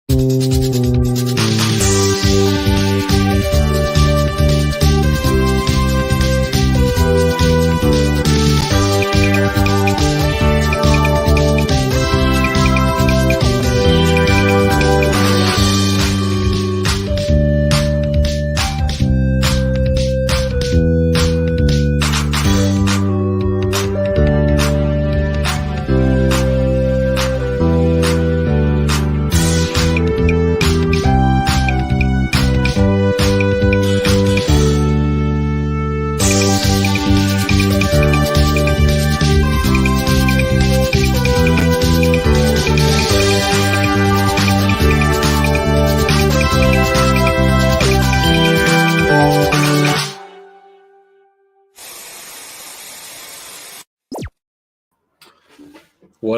What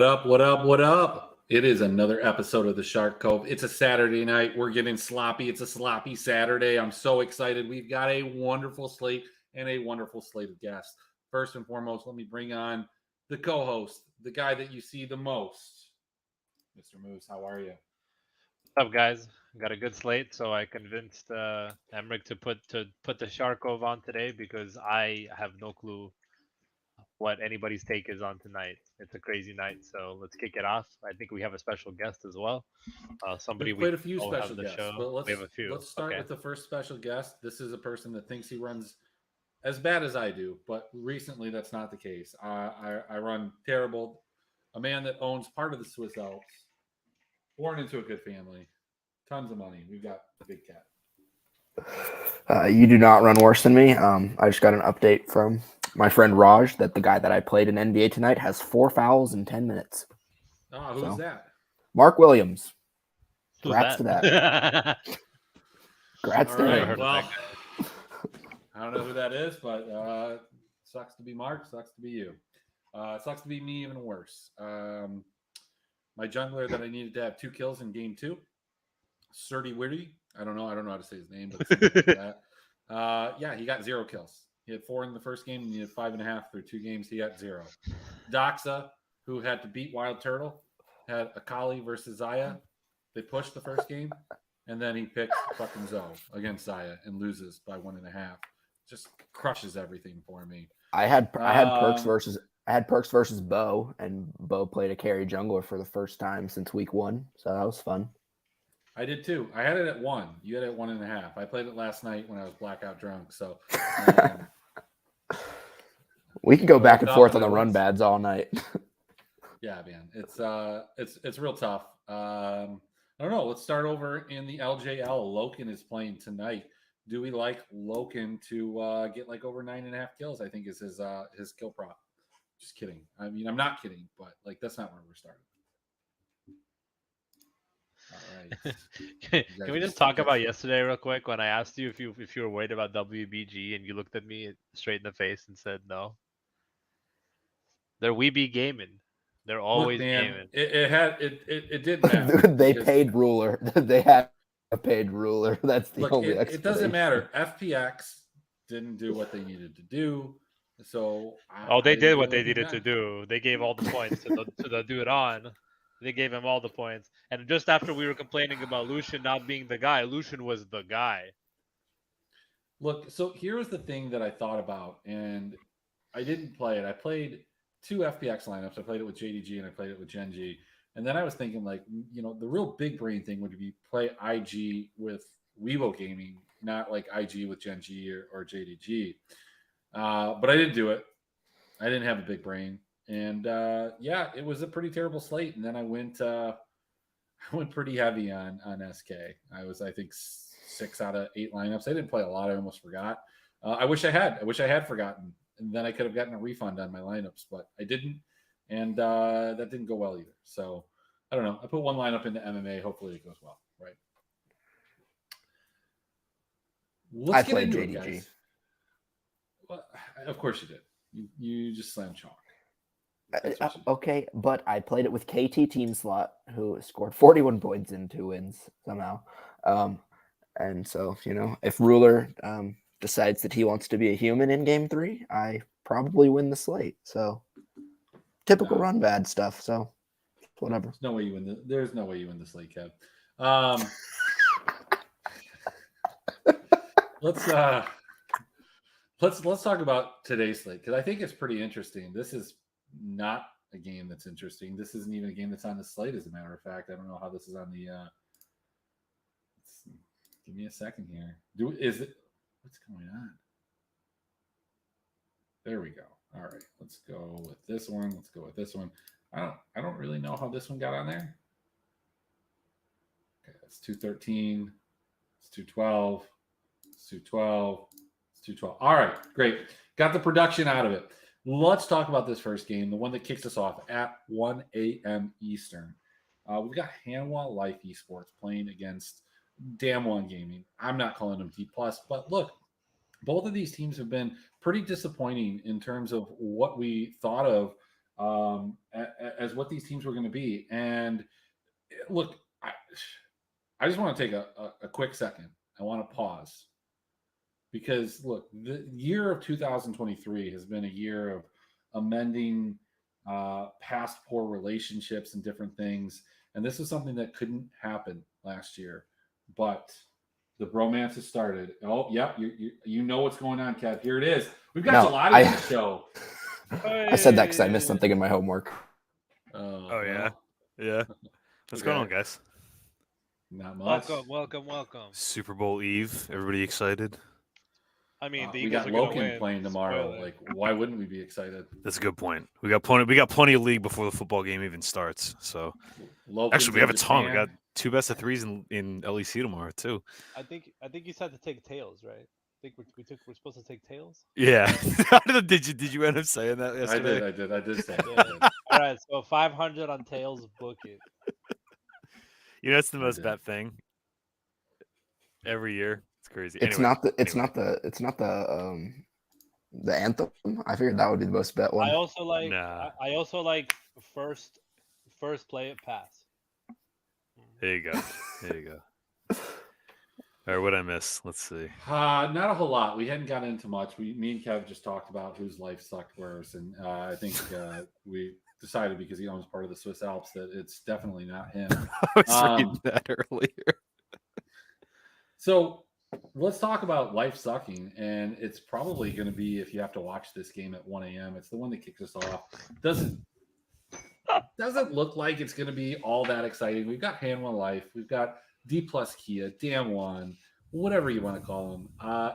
up, what up, what up? It is another episode of the Shark Cove. It's a Saturday night. We're getting sloppy. It's a sloppy Saturday. I'm so excited. We've got a wonderful slate and a wonderful slate of guests. First and foremost, let me bring on the co-host, the guy that you see the most. Mr. Moose, how are you? What's up, guys? Got a good slate, so I convinced Emmerich to put the Shark Cove on today because I have no clue what anybody's take is on tonight. It's a crazy night, so let's kick it off. I think we have a special guest as well. Somebody We've played a few all special have the guests, show. but We have a few. let's start Okay. with the first special guest. This is a person that thinks he runs as bad as I do, but recently that's not the case. I run terrible. A man that owns part of the Swiss Alps, born into a good family, tons of money. We've got the big cat. You do not run worse than me. I just got an update from my friend Raj that the guy that I played in NBA tonight has 4 fouls in 10 minutes. Oh, who's that? Mark Williams. Who's Congrats to that. Congrats to All right, him. well, I don't know who that is, but sucks to be Mark. Sucks to be you. Sucks to be me even worse. My jungler that I needed to have 2 kills in game 2, Surdy Witty. I don't know how to say his name, but something like that. Yeah, he got 0 kills. He had 4 in the first game, and he had 5.5 through 2 games. He got 0. Doxa, who had to beat Wild Turtle, had Akali versus Zaya. They pushed the first game, and then he picks fucking Zoe against Zaya and loses by 1.5. Just crushes everything for me. I had Perks versus Bo, and Bo played a carry jungler for the first time since week 1, so that was fun. I did too. I had it at 1. You had it at 1.5. I played it last night when I was blackout drunk. So we can go back and forth on the run bads all night. Yeah, man, it's real tough. I don't know. Let's start over in the LJL. Loken is playing tonight. Do we like Loken to get like over 9.5 kills? I think is his kill prop. Just kidding. I mean, I'm not kidding, but like that's not where we're starting. All right. Can we just talk about yesterday real quick when I asked you if you were worried about WBG and you looked at me straight in the face and said no? They're we be gaming. They're always gaming. It did matter. They paid Ruler. They had a paid Ruler. That's the only explanation. It doesn't matter. FPX didn't do what they needed to do. So they did what they needed to do. They gave all the points to the dude on. They gave him all the points. And just after we were complaining about Lucian not being the guy, Lucian was the guy. Look, so here's the thing that I thought about, and I didn't play it. I played 2 FPX lineups. I played it with JDG and I played it with Genji. And then I was thinking, like, you know, the real big brain thing would be play IG with Weibo Gaming, not like IG with Genji or JDG. But I didn't do it. I didn't have a big brain. And yeah, it was a pretty terrible slate. And then I went pretty heavy on SK. I think 6 out of 8 lineups. I didn't play a lot. I almost forgot. I wish I had forgotten, and then I could have gotten a refund on my lineups, but I didn't, and that didn't go well either. So I don't know. I put one lineup into MMA. Hopefully it goes well. Right. Let's I played JDG. Guys. Well, of course you did. You just slammed chalk. Okay, but I played it with KT Team Slot, who scored 41 points in 2 wins somehow. And so, you know, if Ruler decides that he wants to be a human in game 3, I probably win the slate. So typical run bad stuff. So whatever. There's no way you win the slate, Kev. Let's talk about today's slate because I think it's pretty interesting. This is not a game that's interesting. This isn't even a game that's on the slate, as a matter of fact. I don't know how this is on the. Give me a second here. Is it? What's going on? There we go. All right, let's go with this one. Let's go with this one. I don't really know how this one got on there. Okay, that's 213. It's 212. It's 212. It's 212. All right, great. Got the production out of it. Let's talk about this first game, the one that kicks us off at 1 a.m. Eastern. We've got Hanwha Life Esports playing against Damwon Gaming. I'm not calling them D+, but look, both of these teams have been pretty disappointing in terms of what we thought of as what these teams were going to be. And look, I just want to take a quick second. I want to pause because look, the year of 2023 has been a year of amending past poor relationships and different things. And this is something that couldn't happen last year, but the bromance has started. Oh, yep. You know what's going on, Kev. Here it is. We've got a lot of the show. I said that because I missed something in my homework. Oh yeah. Yeah. What's going on, guys? Not much. Welcome. Super Bowl Eve. Everybody excited? I mean, the we Eagles got are gonna Loken win. playing tomorrow. Spoiler. Like, why wouldn't we be excited? That's a good point. We got plenty of league before the football game even starts. So Loken's actually, we have a in ton. We Japan. got 2 best of 3s in LEC tomorrow too. I think you said to take tails, right? I think we're supposed to take tails. Yeah. Did you end up saying that yesterday? I did say Yeah. it. All right, so 500 on tails, book it. You know, it's the I most did. bet thing every year. It's crazy. It's Anyway, not the anthem. I figured that would be the most bet one. I also like Nah. I also like first play it pass. There you go. All right, what'd I miss? Let's see. Not a whole lot. We hadn't gotten into much. Me and Kev just talked about whose life sucked worse, and I think we decided because he owns part of the Swiss Alps that it's definitely not him. I was reading that earlier. So let's talk about life sucking, and it's probably going to be, if you have to watch this game at 1 a.m., it's the one that kicks us off. Doesn't look like it's going to be all that exciting. We've got Hanwha Life, we've got D+ Kia, Damwon, whatever you want to call them,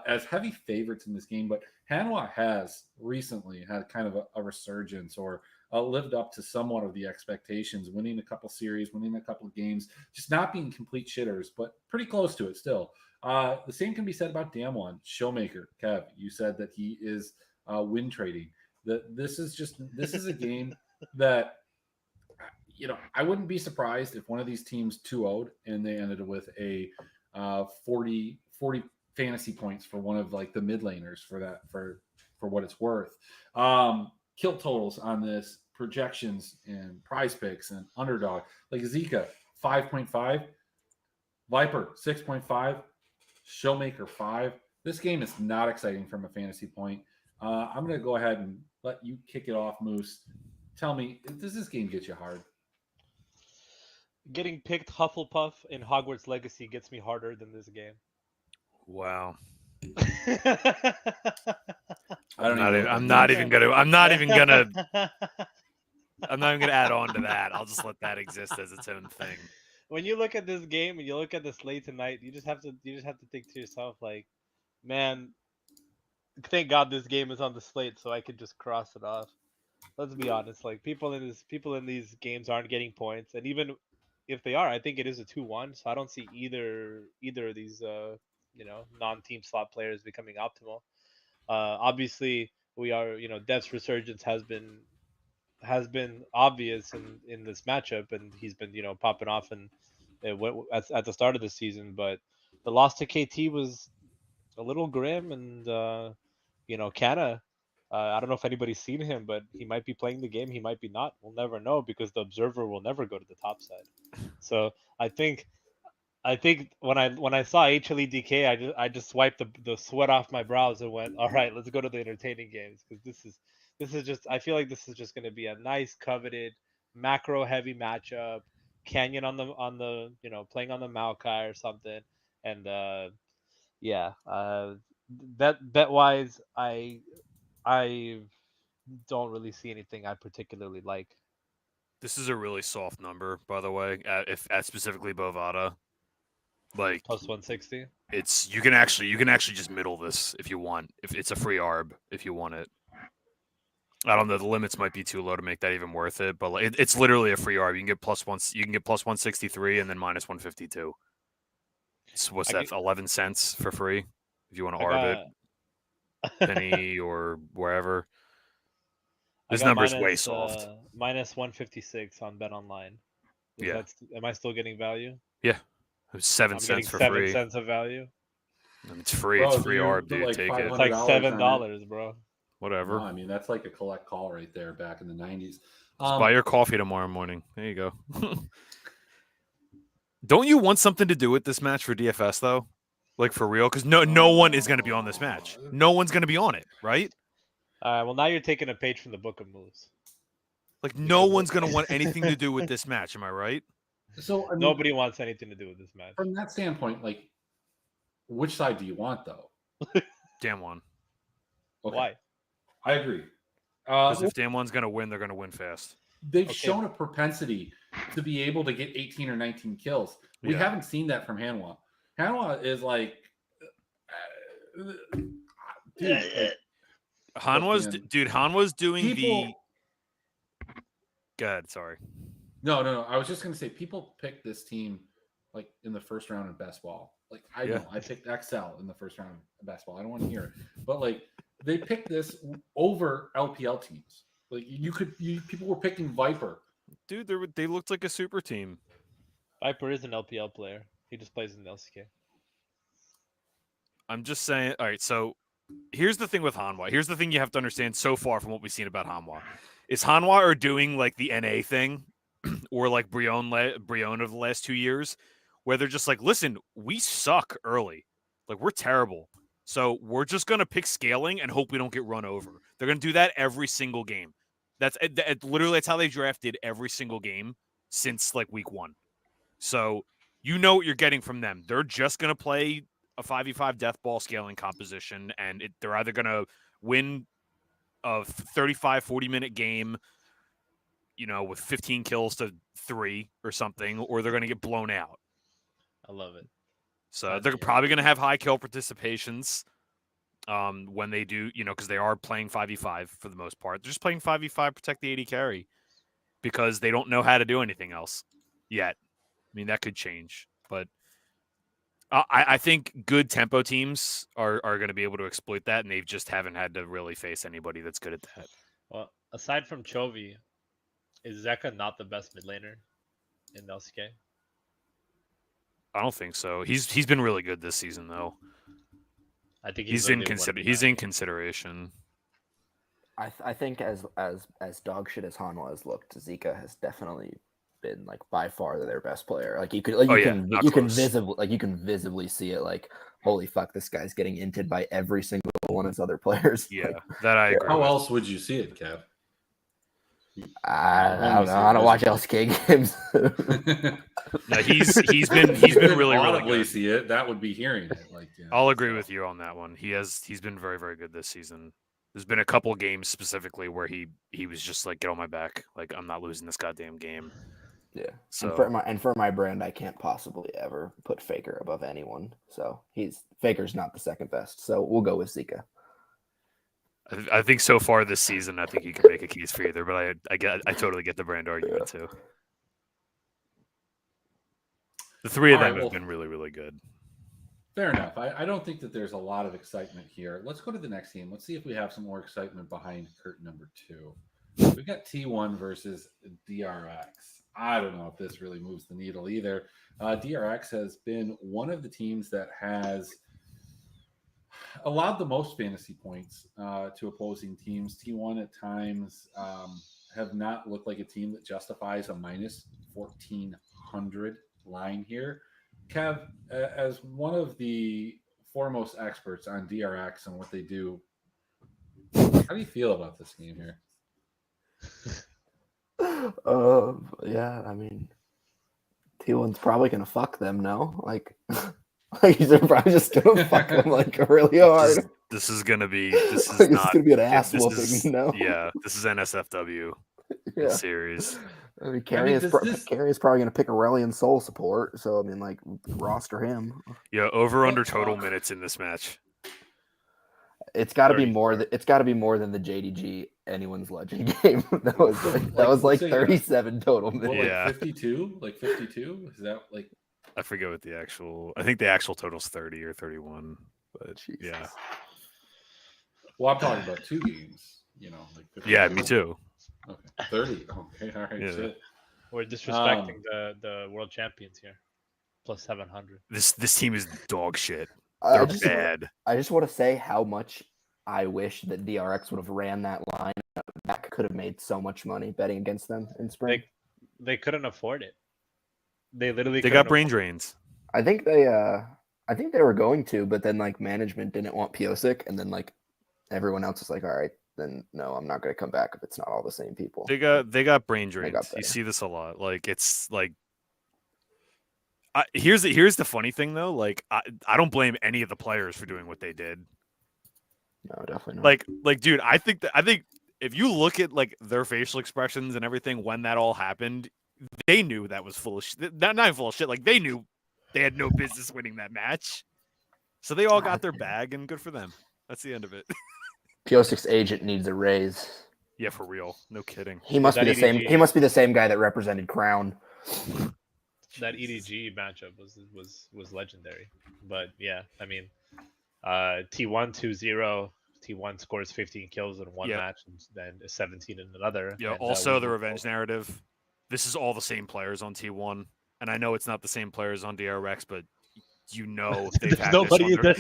as heavy favorites in this game. But Hanwha has recently had kind of a resurgence, or lived up to somewhat of the expectations, winning a couple series, winning a couple of games, just not being complete shitters, but pretty close to it still. The same can be said about Damwon. Showmaker, Kev, you said that he is win trading. This is a game that, I wouldn't be surprised if one of these teams 2-0'd and they ended with a 40 fantasy points for one of like the mid laners for what it's worth. Kill totals on this, projections and prize picks and underdog, like Zika 5.5, Viper 6.5, Showmaker 5. This game is not exciting from a fantasy point. I'm going to go ahead and let you kick it off, Moose. Tell me, does this game get you hard? Getting picked Hufflepuff in Hogwarts Legacy gets me harder than this game. Wow. I'm not even gonna add on to that. I'll just let that exist as its own thing. When you look at this game and you look at the slate tonight, you just have to think to yourself, like, man, thank God this game is on the slate so I could just cross it off. Let's be honest, like people in these games aren't getting points, and even if they are, I think it is a 2-1, so I don't see either of these non-team slot players becoming optimal. Obviously we are, Dev's resurgence has been obvious in this matchup, and he's been popping off and at the start of the season, but the loss to KT was a little grim, and Canna, I don't know if anybody's seen him, but he might be playing the game, he might be not. We'll never know because the observer will never go to the top side. So I think when I saw HLEDK, I just wiped the sweat off my brows and went, all right, let's go to the entertaining games, because this is just, I feel like this is just going to be a nice, coveted, macro heavy matchup. Canyon on the playing on the Maokai or something, and bet wise, I don't really see anything I particularly like. This is a really soft number, by the way. If at specifically Bovada, like Plus 160. you can actually just middle this if you want. If it's a free arb, if you want it. I don't know. The limits might be too low to make that even worth it, but like, it's literally a free arb. You can get plus 163 and then minus 152. So what's that? 11 cents for free if you want to arb it, Penny or wherever. This number is way soft. Minus 156 on Bet Online. Yeah. Am I still getting value? Yeah. It was 7 I'm cents getting for 7 free. cents of value. And it's free. Bro, It's free dude, arb, put dude. like Take it. It's like $500 $7, bro. Whatever. No, I mean, that's like a collect call right there back in the 90s. Just buy your coffee tomorrow morning. There you go. Don't you want something to do with this match for DFS though? Like for real? Because no one is going to be on this match. No one's going to be on it, right? Well, now you're taking a page from the book of moves. Like no one's going to want anything to do with this match. Am I right? So I mean, nobody wants anything to do with this match. From that standpoint, like, which side do you want though? Damn one. Okay. Why? I agree. Because if Damn one's going to win, they're going to win fast. They've shown a propensity to be able to get 18 or 19 kills. We haven't seen that from Hanwha. Hanwha is like, Hanwha's doing the. Go ahead. Sorry. No. I was just going to say, people pick this team like in the first round of best ball. Like I know I picked XL in the first round of best ball. I don't want to hear it, but like they picked this over LPL teams. Like people were picking Viper. Dude, they looked like a super team. Viper is an LPL player. He just plays in the LCK. I'm just saying. All right, so here's the thing with Hanwha. Here's the thing you have to understand so far from what we've seen about Hanwha. Is Hanwha are doing like the NA thing or like Brion of the last 2 years where they're just like, listen, we suck early. Like we're terrible. So we're just going to pick scaling and hope we don't get run over. They're going to do that every single game. That's literally how they drafted every single game since like week 1. So you know what you're getting from them. They're just going to play a 5v5 death ball scaling composition, and they're either going to win a 35, 40-minute game, with 15 kills to 3 or something, or they're going to get blown out. I love it. So they're probably going to have high kill participations when they do, because they are playing 5v5 for the most part. They're just playing 5v5, protect the AD carry, because they don't know how to do anything else yet. I mean, that could change, but I think good tempo teams are going to be able to exploit that, and they just haven't had to really face anybody that's good at that. Well, aside from Chovy, is Zeka not the best mid laner in LCK? I don't think so. He's been really good this season, though. I think he's in consideration. I think as dog shit as Hanwha has looked, Zika has definitely been like by far their best player. Like you can visibly see it. Like, holy fuck, this guy's getting inted by every single one of his other players. Yeah, like, that I agree. How else would you see it, Kev? I don't know. I don't watch LCK games. No, he's been really good. See it. That would be hearing it. Like, I'll agree with you on that one. He's been very, very good this season. There's been a couple games specifically where he was just like, get on my back. Like, I'm not losing this goddamn game. Yeah. So and for my brand, I can't possibly ever put Faker above anyone. So Faker's not the second best. So we'll go with Zika. I think so far this season, I think you can make a case for either, but I totally get the brand argument too. The three of them have been really, really good. Fair enough. I don't think that there's a lot of excitement here. Let's go to the next game. Let's see if we have some more excitement behind curtain number 2. We've got T1 versus DRX. I don't know if this really moves the needle either. DRX has been one of the teams that has allowed the most fantasy points to opposing teams. T1 at times have not looked like a team that justifies a minus 1,400 line here. Kev, as one of the foremost experts on DRX and what they do, how do you feel about this game here? Yeah, I mean, T1's probably gonna fuck them. No, like they're probably just gonna fuck them like really hard. This is gonna be. This is Like, not. it's gonna be an yeah, ass this whooping. is- No. Yeah, this is NSFW. Yeah. This series. I mean, Carey is probably going to pick Aurelian Soul support, so I mean, like, roster him. Yeah, over under total minutes in this match. It's got to be more. It's got to be more than the JDG Anyone's Legend game. that was like 37 total minutes. What, Yeah. 52? Like 52? Is that like? I forget what the actual. I think the actual total's 30 or 31. But Jesus. yeah. Well, I'm talking about 2 games. You know, like 52. Yeah, me too. Okay, 30. Okay, all right. Yeah. Shit. We're disrespecting the world champions here. Plus 700. This team is dog shit. I They're just, bad. I just want to say how much I wish that DRX would have ran that line. That could have made so much money betting against them in spring. They couldn't afford it. They literally They couldn't got brain afford drains. I think they were going to, but then like management didn't want Piosik, and then like everyone else was like, all right, then no, I'm not going to come back if it's not all the same people. They got brain got drains. You better. see this a lot. Like it's like. Here's the funny thing though. Like I don't blame any of the players for doing what they did. No, definitely not. Like dude, I think if you look at like their facial expressions and everything when that all happened, they knew that was full of shit. Not full of shit. Like they knew they had no business winning that match. So they all got their bag, and good for them. That's the end of it. Piosik's agent needs a raise. Yeah, for real. No kidding. He must be that the same. EDG? He must be the same guy that represented Crown. That EDG matchup was legendary. But yeah, I mean, T1 2-0. T1 scores 15 kills in one match and then 17 in another. Yeah. And, Also, the revenge narrative. This is all the same players on T1, and I know it's not the same players on DRX, but you know they've had nobody this on their,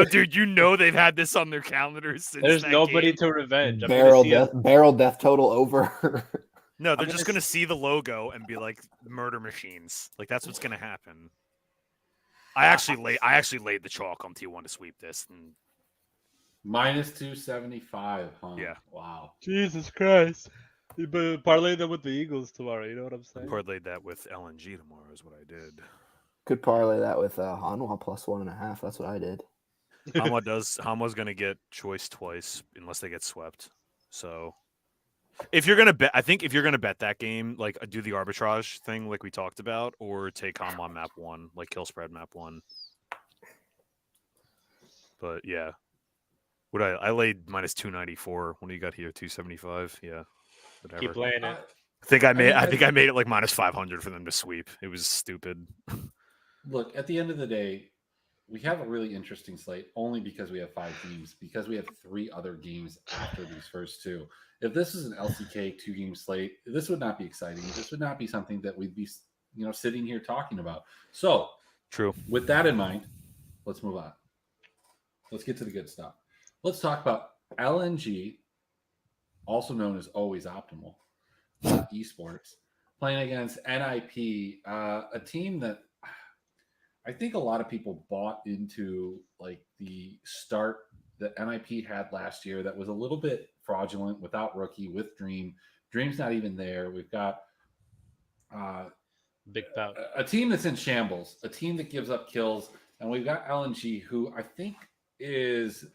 dude, you know they've had this on their calendars since There's that nobody game. to revenge. Barrel death total over. No, they're just gonna see the logo and be like murder machines. Like that's what's gonna happen. I actually laid the chalk on T1 to sweep this. And... Minus 275, huh? Yeah. Wow. Jesus Christ. But parlay them with the Eagles tomorrow. You know what I'm saying? Parlayed that with LNG tomorrow is what I did. Could parlay that with Hanwha plus 1.5. That's what I did. Hanwha's gonna get choice twice unless they get swept. So if you're gonna bet, I think if you're gonna bet that game, like do the arbitrage thing like we talked about, or take Hanwha map 1, like kill spread map 1. But yeah. What I laid minus 294. When you got here, 275. Yeah. Whatever. Keep playing it. I think I made it like minus 500 for them to sweep. It was stupid. Look, at the end of the day, we have a really interesting slate only because we have 5 teams, because we have 3 other games after these first 2. If this is an LCK 2-game slate, this would not be exciting. This would not be something that we'd be, sitting here talking about. So, True. With that in mind, let's move on. Let's get to the good stuff. Let's talk about LNG, also known as Always Optimal Esports, playing against NIP, a team that I think a lot of people bought into, like the start that NIP had last year that was a little bit fraudulent without Rookie, with Dream. Dream's not even there. We've got Big bout. a team that's in shambles, a team that gives up kills, and we've got LNG, who I think is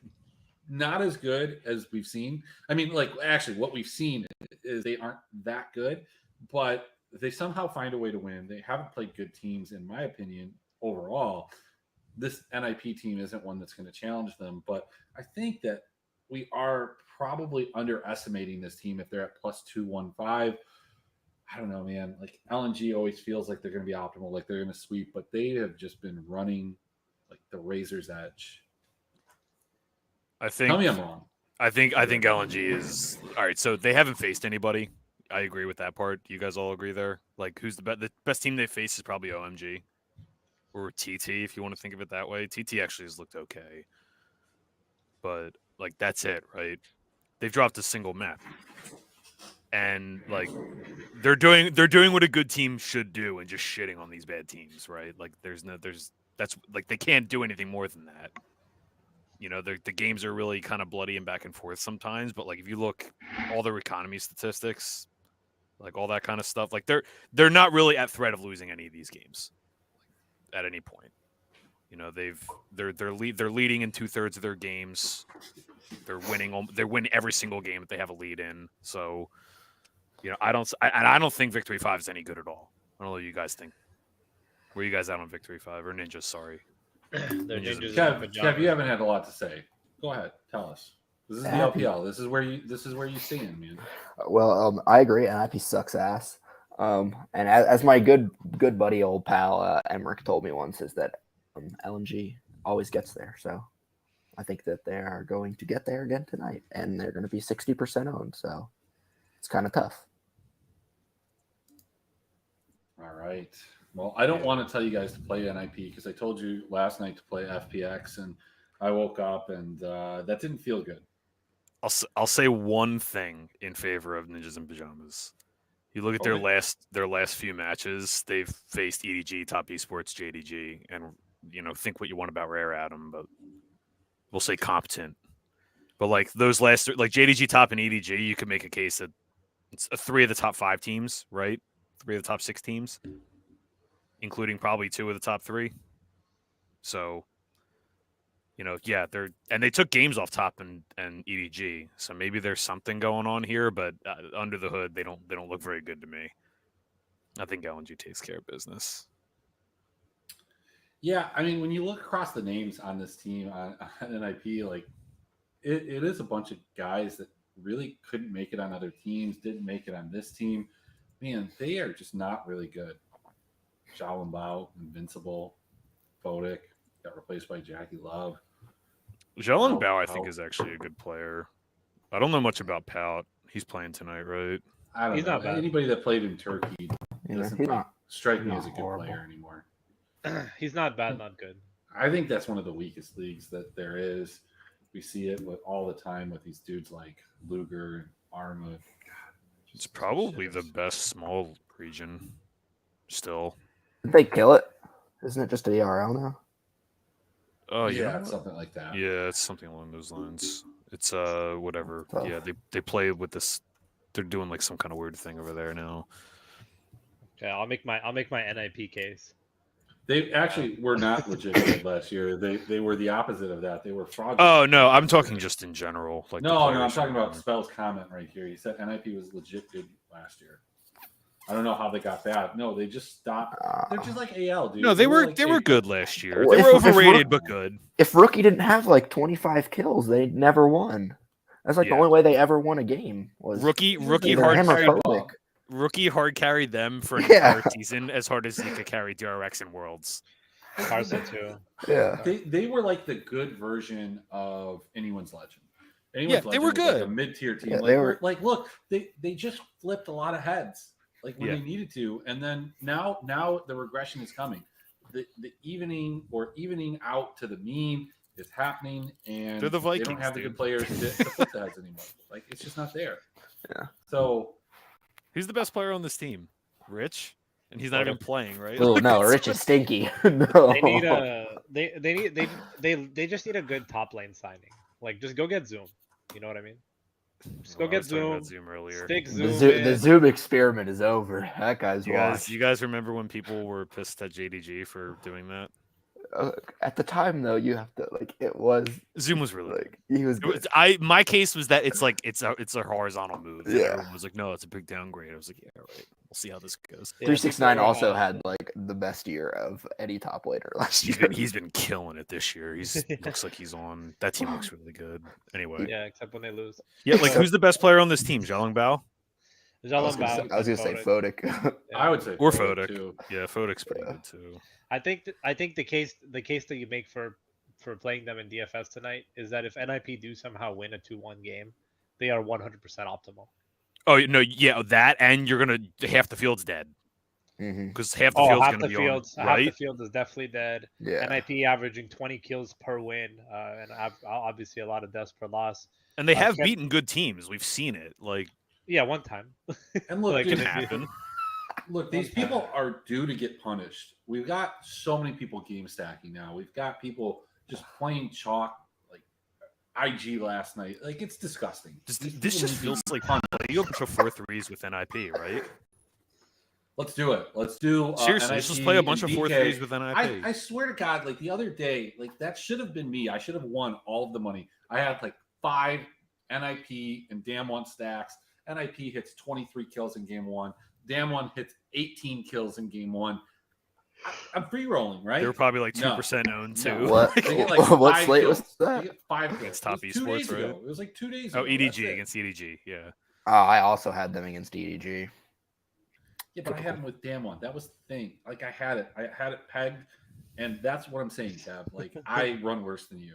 not as good as we've seen. I mean, like, actually, what we've seen is they aren't that good, but they somehow find a way to win. They haven't played good teams, in my opinion, overall. This NIP team isn't one that's going to challenge them, but I think that we are probably underestimating this team if they're at plus 215. I don't know, man. Like, LNG always feels like they're going to be optimal, like they're going to sweep, but they have just been running like the razor's edge. Tell me I'm wrong. I think LNG is all right. So they haven't faced anybody. I agree with that part. You guys all agree there? Like, who's the best team they face is probably OMG or TT, if you want to think of it that way. TT actually has looked okay, but like that's it, right? They've dropped a single map, and like they're doing what a good team should do, and just shitting on these bad teams, right? Like that's like they can't do anything more than that. The games are really kind of bloody and back and forth sometimes, but like if you look all their economy statistics, like all that kind of stuff. Like they're not really at threat of losing any of these games at any point. You know, they're leading in 2/3 of their games. They're winning. They win every single game that they have a lead in. So, you know, I don't think Victory 5 is any good at all. I don't know what you guys think. Were you guys out on Victory 5 or Ninjas? Sorry. They're Ninjas ninjas in Kev, pajamas. you haven't had a lot to say. Go ahead, tell us. This is the Happy. LPL. This is where you stand, man. Well, I agree. NIP sucks ass. And as my good buddy, old pal Emmerich told me once, is that LNG always gets there. So I think that they are going to get there again tonight, and they're going to be 60% owned. So it's kind of tough. All right. Well, I don't want to tell you guys to play NIP because I told you last night to play FPX, and I woke up and that didn't feel good. I'll say one thing in favor of Ninjas in Pajamas. You look at their last few matches, they've faced EDG, Top Esports, JDG, and you know, think what you want about Rare Adam, but we'll say competent. But like those last, like JDG Top and EDG, you could make a case that it's 3 of the top 5 teams, right? 3 of the top 6 teams, including probably 2 of the top 3. So, you know, yeah, they took games off Top and EDG, so maybe there's something going on here. But under the hood, they don't look very good to me. I think LNG takes care of business. Yeah, I mean, when you look across the names on this team on NIP, like it is a bunch of guys that really couldn't make it on other teams, didn't make it on this team. Man, they are just not really good. Shaolin Bao, Invincible, Fodic, got replaced by Jackie Love. Jalen Bao, I think, is actually a good player. I don't know much about Pout. He's playing tonight, right? I don't He's know. not bad. Anybody that played in Turkey doesn't strike me not as a good horrible. player anymore. He's not bad, not good. I think that's one of the weakest leagues that there is. We see it with all the time with these dudes like Luger and Arma. God, It's probably the best small region still. Did they kill it? Isn't it just a ERL now? Oh, you know yeah, what? something like that. Yeah, it's something along those lines. It's whatever. Tough. Yeah, they play with this. They're doing like some kind of weird thing over there now. Okay, I'll make my NIP case. They actually were not legit good last year. They were the opposite of that. They were fraudulent. Oh no, I'm talking just in general. Like No, I'm talking about Spell's comment right here. He said NIP was legit good last year. I don't know how they got bad. No, they just stopped. They're just like AL, dude. No, they were like good last year. Well, They were if overrated but good. If Rookie didn't have like 25 kills, they never won. That's like the Yeah. only way they ever won a game was Rookie they're hard hammerphobic. Rookie hard carried them for an Yeah. entire season as hard as he could carry DRX in Worlds. Carson too. Yeah. They were like the good version of Anyone's Legend. Yeah, they were was like good. a mid-tier team. Yeah, like, they were- like, look, they just flipped a lot of heads, like when Yeah. they needed to, and then now the regression is coming. The evening out to the mean is happening, and They're the they Vikings, don't have the dude. good players to flip the heads anymore. Like it's just not there. Yeah. So Who's the best player on this team? Rich? And he's not even playing, right? Oh Like, no, it's- Rich is stinky. No. They need a they just need a good top lane signing. Like just go get Zoom. You know what I mean? Just go Oh, I get was talking about Zoom. Zoom earlier. Stick the, Zoom. the in. Zoom experiment is over. That guy's washed. You guys remember when people were pissed at JDG for doing that? At the time though, you have to like it was Zoom was really like he was It good. was- my case was that it's like it's a horizontal move. And Yeah. everyone was like, no, it's a big downgrade. I was like, yeah, right. We'll see how this goes. Yeah, 369 people, also had like the best year of any top laner last year. He's been killing it this year. He's looks like he's on. That team looks really good. Anyway, Yeah, except when they lose. yeah, like who's the best player on this team? Zhang Bao I was gonna say Fodic. I would say or Fodic, Fodic? too. Yeah, Fodic's pretty good too. I think the case that you make for playing them in DFS tonight is that if NIP do somehow win a 2-1 game, they are 100% optimal. Oh no, yeah, that and you're gonna half the field's dead Mhm. because half the field's gonna be on, half right? the field is definitely dead. Yeah. NIP averaging 20 kills per win, and obviously a lot of deaths per loss. And they have Kev- beaten good teams. We've seen it. Like Yeah, one time. And look, Like, dude, it happen. Look, these people are due to get punished. We've got so many people game stacking now. We've got people just playing chalk like IG last night. Like, it's disgusting. This These just people need to feels be like punished. you go for 4 threes with NIP, right? Let's do it. Let's do Seriously, let's just play a NIP bunch of and 4 DK. threes with NIP. I swear to God, like the other day, like that should have been me. I should have won all of the money. I had like 5 NIP and Damn One stacks. NIP hits 23 kills in game 1. Damn One hits 18 kills in game 1. I'm free rolling, right? They were probably like No. 2% owned No. too. What? They get like What 5 slate kills. was that? They get 5 kills. Against Top It was 2 days Esports, right? ago. It was like 2 days Oh, ago. That's EDG it. against EDG, yeah. Oh, I also had them against EDG. Yeah, but I had them with Damn One. That was the thing. Like I had it pegged, and that's what I'm saying, Kev. Like I run worse than you.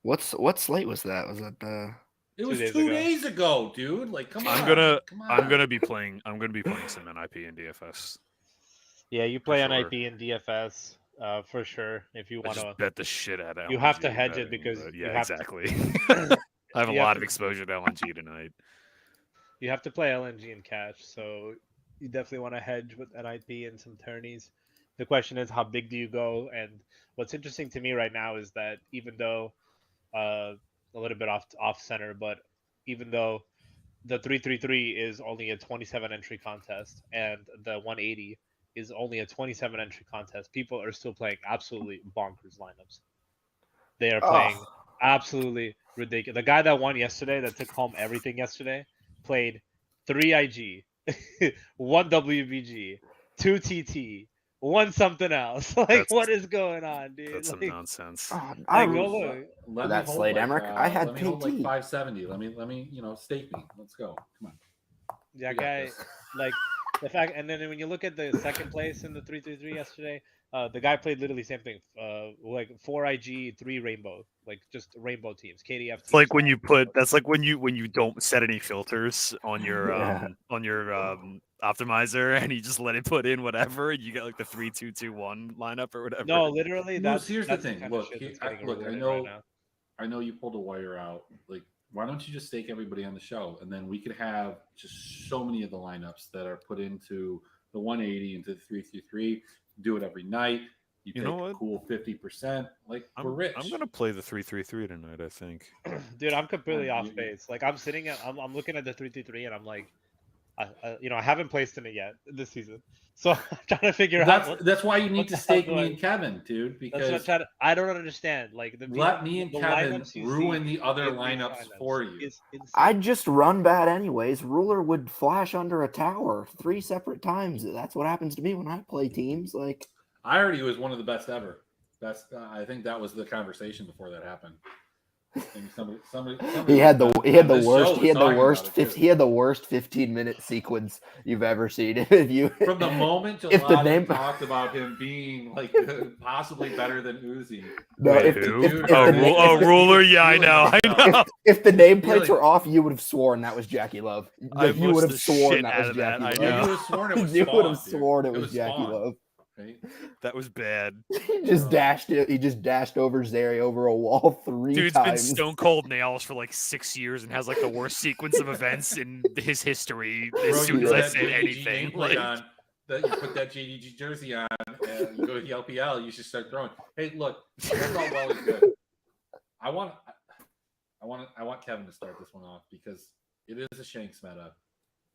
What slate was that? Was that It was 2 days 2 ago. days ago, dude. Like come on. Come on. I'm gonna be playing some NIP and DFS. Yeah, you play sure. NIP and DFS for sure. If you I want just to, bet the shit out of you have to LNG hedge it betting, because but you yeah, have to- exactly. I have a you have lot to- of exposure to LNG tonight. you have to play LNG and cash. So you definitely want to hedge with NIP and some tourneys. The question is, how big do you go? And what's interesting to me right now is that even though a little bit off center, but even though the 333 is only a 27 entry contest and the 180 is only a 27 entry contest, people are still playing absolutely bonkers lineups. They are playing absolutely ridiculous. The guy that won yesterday, that took home everything yesterday, played 3 IG, 1 WBG, 2 TT, 1 something else. Like, what is going on, dude? That's some Like, nonsense. I go look. Let that me slate, Emmerich, I had let me hold like KT. 570. Let me stake me. Let's go. Come on. That We got guy, this. like the fact, and then when you look at the second place in the 333 yesterday, the guy played literally same thing. Like 4 IG, 3 rainbow, like just rainbow teams, KDF. It's like when you that's like when you don't set any filters on your Yeah. optimizer and you just let it put in whatever, and you get like the 3-2-2-1 lineup or whatever. No, literally, Moose, here's the that's thing. kind of Look, shit here- that's getting look, I rewarded know- right now. I know you pulled a wire out. Like, why don't you just stake everybody on the show, and then we could have just so many of the lineups that are put into the 180 into the 333. Do it every night. You take know a what? cool 50%. Like we're I'm rich. gonna play the 3-3-3 tonight, I think. Dude, I'm completely Yeah, off base. Like I'm sitting at, I'm looking at the 333 and I'm like, I haven't placed in it yet this season, so I'm trying to figure out. That's why you need what to the hell stake do me I- and Kevin, dude. That's what I'm Because trying to, I don't understand. Like let me and the Kevin lineups you ruin see the other in these lineups for you. is insane. I'd just run bad anyways. Ruler would flash under a tower 3 separate times. That's what happens to me when I play teams. Like, I already was one of the best ever. Best. I think that was the conversation before that happened. I think somebody he had the on this worst show he had the was worst talking about it, 50, he had the worst 15-minute sequence you've ever seen. If you From the moment if the Jalad name talked about him being like possibly better than Uzi. no, Wait, if, who? if, if, Oh, the, Ruler, yeah, I know. if the nameplates Feeling- were off, you would have sworn that was Jackie Love. I Like, you would have voiced the sworn shit that out was of that, Jackie I Love. Yeah, know. you would have sworn it was You would have Spawn, dude. sworn it It was was Jackie Spawn. Love. Right? That was bad. He just dashed it. He just dashed over Zeri over a wall 3 Dude's been times. stone cold nails for like 6 years and has like the worst sequence of events in his history Bro, as you soon put as I that said JDG anything. nameplate Like, on, that you put that JDG jersey on, and you go to the LPL. You should start throwing. Hey, look, that's all well and good. I want Kevin to start this one off because it is a Shanks meta.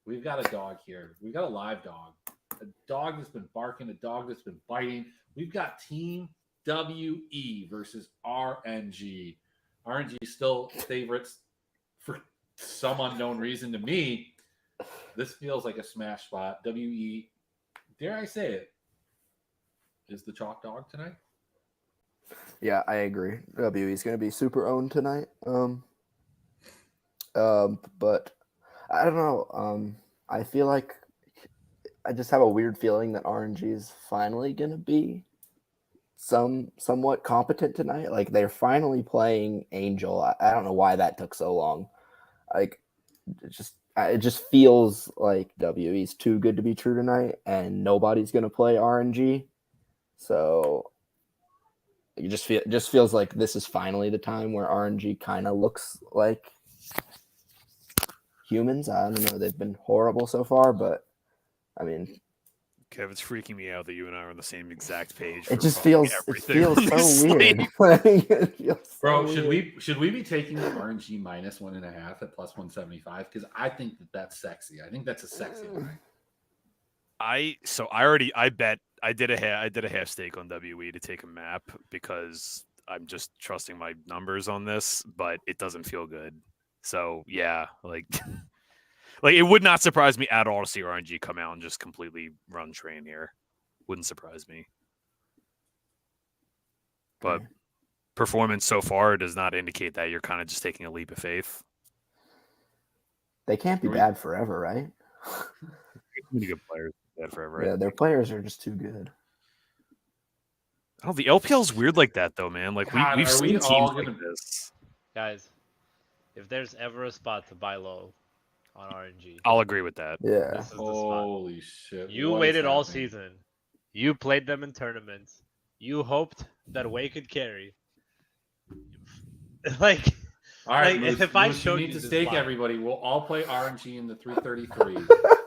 We've got a dog here. We've got a live dog. A dog that's been barking. A dog that's been biting. We've got Team WE versus RNG. RNG still favorites for some unknown reason to me. This feels like a smash spot. WE, dare I say it, is the chalk dog tonight. Yeah, I agree. WE is going to be super owned tonight. But I don't know. I feel like I just have a weird feeling that RNG is finally going to be somewhat competent tonight. Like, they're finally playing Angel. I don't know why that took so long. Like, it just feels like WE is too good to be true tonight, and nobody's going to play RNG. So it just feels like this is finally the time where RNG kind of looks like humans. I don't know. They've been horrible so far, but I mean, Kev, it's freaking me out that you and I are on the same exact page. It for just fucking feels everything on this so weird. slate. Like, it feels so Bro, should weird. we be taking the RNG minus 1.5 at plus 175? Because I think that's sexy. I think that's a sexy line. I did a half stake on WE to take a map because I'm just trusting my numbers on this, but it doesn't feel good. So yeah, like like it would not surprise me at all to see RNG come out and just completely run train here. Wouldn't surprise me. But performance so far does not indicate that. You're kind of just taking a leap of faith. They can't be bad forever, right? Many good players bad forever. Yeah, their players are just too good. Oh, the LPL's weird like that though, man. Like God, we've are seen we teams all like gonna- this. Guys, if there's ever a spot to buy low on RNG, I'll agree with that. Yeah. this is the spot. Holy shit. You what is waited all happening? season. You played them in tournaments. You hoped that Way could carry. Like, All right, like, Moose, if I Moose, showed you need you to this stake line- everybody. We'll all play RNG in the 333.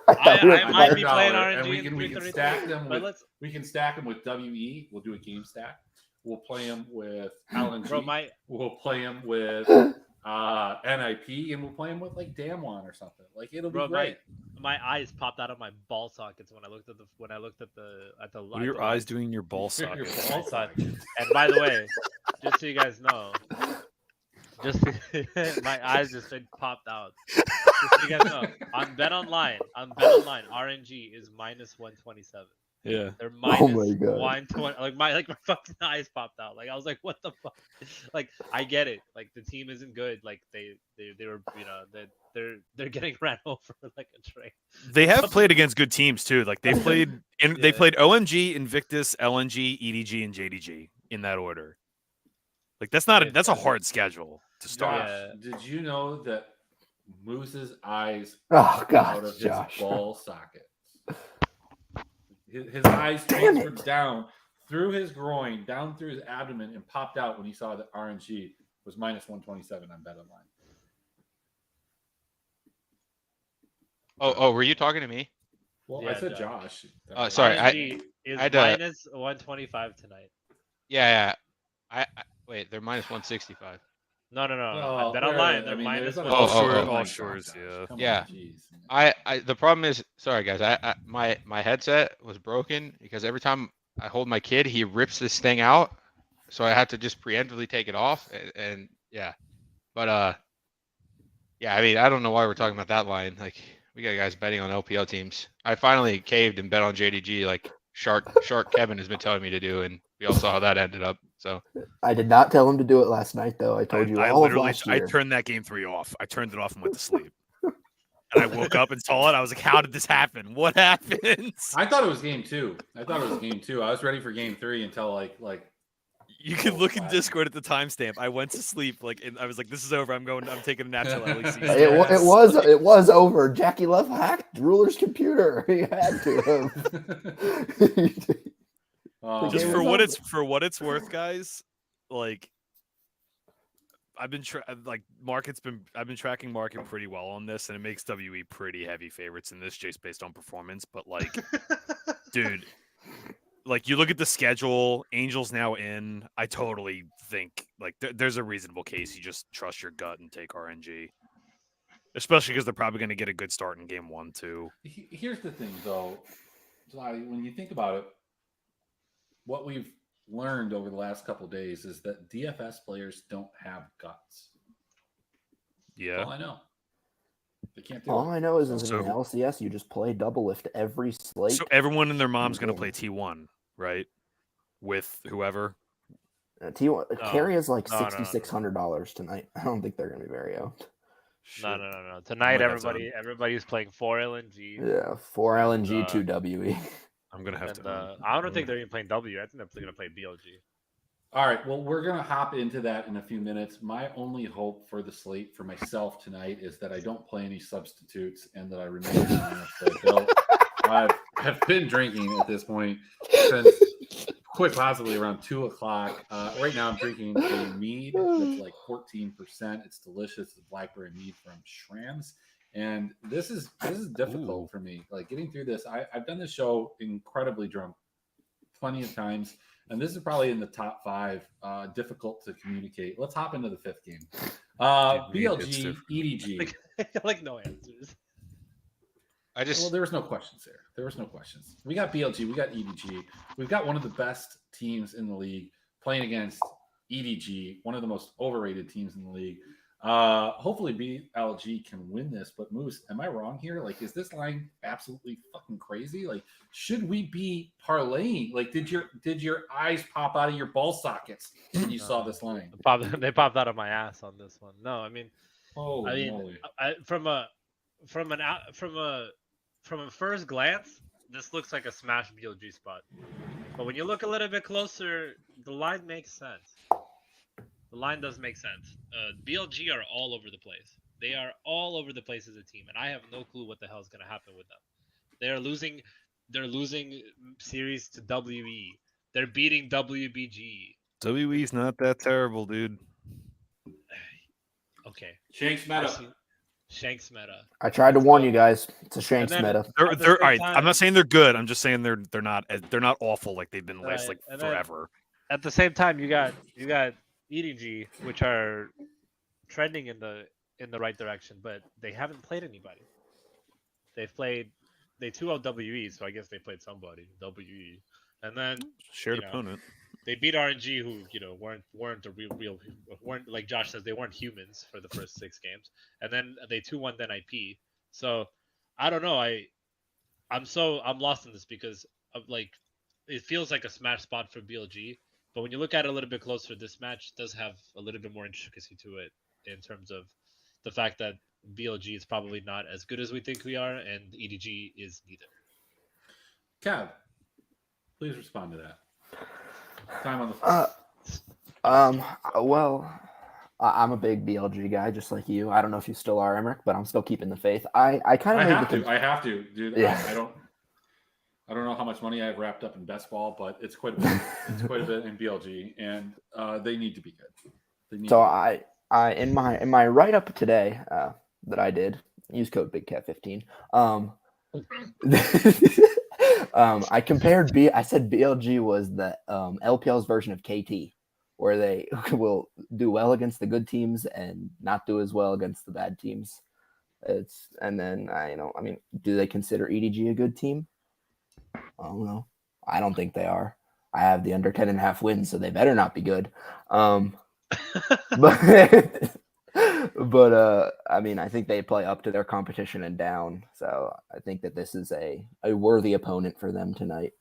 I might be playing $100, RNG and we in can 333, stack them but with we can stack them with WE. We'll do a game stack. We'll play them with LNG. Bro, my We'll play them with NIP, and we'll play them with like Damwon or something. Like it'll be great. my eyes popped out of my ball sockets when I looked at the What are your the eyes lines. doing in your ball Your socket? ball I thought- sockets. And by the way, just so you guys know, my eyes just been popped out. Just so you guys know, on Bet Online, RNG is minus 127. Yeah. They're Oh minus my God. 120. Like my fucking eyes popped out. Like I was like, what the fuck? Like I get it. Like the team isn't good. Like they were, you know, they're getting ran over like a train. They have played against good teams too. Like they played they Yeah. played OMG, Invictus, LNG, EDG, and JDG in that order. Like that's not that's a hard schedule to start. Josh, Yeah. did you know that Moose's eyes Oh popped out God, of his Josh. ball sockets? His eyes Damn transferred it. down through his groin, down through his abdomen, and popped out when he saw that RNG was minus 127 on Bet Online. Oh, were you talking to me? Well, Yeah, I said Josh. Josh. Oh, sorry, RNG is I had, minus 125 tonight. Yeah. I wait, they're minus 165. No. Well, On Bet wait, Online, I they're mean, minus there's Oh, other- oh, my all God, shores, Josh, yeah. come Yeah. on, jeez. I the problem is, sorry guys, my headset was broken because every time I hold my kid, he rips this thing out, so I had to just preemptively take it off, and yeah, but yeah, I mean, I don't know why we're talking about that line. Like, we got guys betting on LPL teams. I finally caved and bet on JDG, like Shark Kevin has been telling me to do, and we all saw how that ended up. So I did not tell him to do it last night, though. I told you I all of literally last I year. turned that game 3 off. I turned it off and went to sleep. And I woke up and saw it. I was like, how did this happen? What happened? I thought it was game 2. I was ready for game 3 until like You can look in wow. Discord at the timestamp. I went to sleep, like, and I was like, "This is over. I'm taking a nap till LEC." It was over. Jackie Love hacked Ruler's computer. He had to. Just game for was what it's worth, guys. Like, I've been tracking market pretty well on this, and it makes WE pretty heavy favorites in this just based on performance. But like, dude, like you look at the schedule, Angels now in. I totally think like there's a reasonable case you just trust your gut and take RNG, especially because they're probably going to get a good start in game 1 too. Here's the thing, though, Zlotty, when you think about it, what we've learned over the last couple of days is that DFS players don't have guts. Yeah, That's all I know. They can't do All it. I know is So- in LCS, you just play double lift every slate. so everyone and their mom's going to Yeah. play T1, right? With whoever. T1 carry is like No, no, no, $6,600 tonight. I don't think they're gonna be very out. No. Tonight, might have to- everybody's playing 4 LNG. Yeah, 4 LNG, Uh, 2 WE. I'm gonna have And to. I don't think they're even playing W. I think they're going to play BLG. All right. Well, we're going to hop into that in a few minutes. My only hope for the slate for myself tonight is that I don't play any substitutes and that I remain in the lineup that I built. I've been drinking at this point since quite possibly around 2 o'clock. Right now, I'm drinking a mead that's like 14%. It's delicious. It's a blackberry mead from Schranz. And this is difficult for me. Like getting through this, I've done this show incredibly drunk plenty of times, and this is probably in the top 5 difficult to communicate. Let's hop into the 5th game. BLG, EDG. Like no answers. Well, there was no questions there. There was no questions. We got BLG, we got EDG. We've got one of the best teams in the league playing against EDG, one of the most overrated teams in the league. Hopefully BLG can win this, but Moose, am I wrong here? Like, is this line absolutely fucking crazy? Like, should we be parlaying? Like, did your eyes pop out of your ball sockets when you saw this line? They popped out of my ass on this one. No, I mean, Moly. from a first glance, this looks like a smash BLG spot. But when you look a little bit closer, the line makes sense. The line does make sense. BLG are all over the place. They are all over the place as a team, and I have no clue what the hell is going to happen with them. They're losing series to WE. They're beating WBG. WE's not that terrible, dude. Okay. Shanks meta. Shanks meta. I tried to warn you guys. It's a Shanks then- meta. They're all right. I'm not saying they're good. I'm just saying they're not awful like they've been last Right, like and then- forever. At the same time, you got EDG, which are trending in the right direction, but they haven't played anybody. They 2-0 WE, so I guess they played somebody WE, and then Shared you know, opponent. they beat RNG, who weren't a real weren't, like Josh says, they weren't humans for the first 6 games, and then they 2-1 then IP. So I don't know. I'm lost in this because of like it feels like a smash spot for BLG. But when you look at it a little bit closer, this match does have a little bit more intricacy to it in terms of the fact that BLG is probably not as good as we think we are, and EDG is neither. Cav, please respond to that. Time on the phone. Well, I'm a big BLG guy, just like you. I don't know if you still are, Emmerich, but I'm still keeping the faith. I kind of I have to, dude. Yeah. I don't know how much money I've wrapped up in best ball, but it's quite a bit. It's quite a bit in BLG, and they need to be good. I in my write up today that I did, use code BigCat15. I compared I said BLG was the LPL's version of KT, where they will do well against the good teams and not do as well against the bad teams. Do they consider EDG a good team? I don't know. I don't think they are. I have the under 10.5 wins, so they better not be good. But I mean, I think they play up to their competition and down. So I think that this is a worthy opponent for them tonight.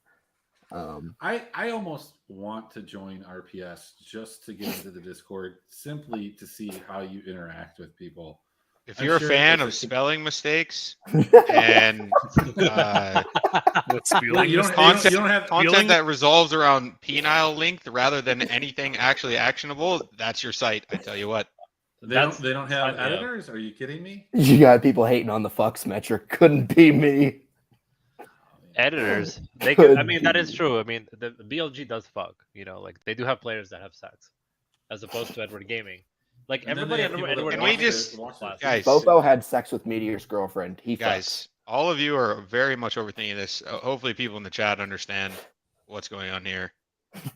I almost want to join RPS just to get into the Discord, simply to see how you interact with people. If you're a fan of spelling mistakes and you don't have content that resolves around penile length rather than anything actually actionable, that's your site. I tell you what. They don't have editors? Are you kidding me? You got people hating on the fucks metric. Couldn't be me. Editors, they could. I mean, that is true. I mean, the BLG does fuck. Like they do have players that have sex, as opposed to Edward Gaming. Like everybody under Edward. Can we guys? Bobo had sex with Meteor's girlfriend. All of you are very much overthinking this. Hopefully, people in the chat understand what's going on here.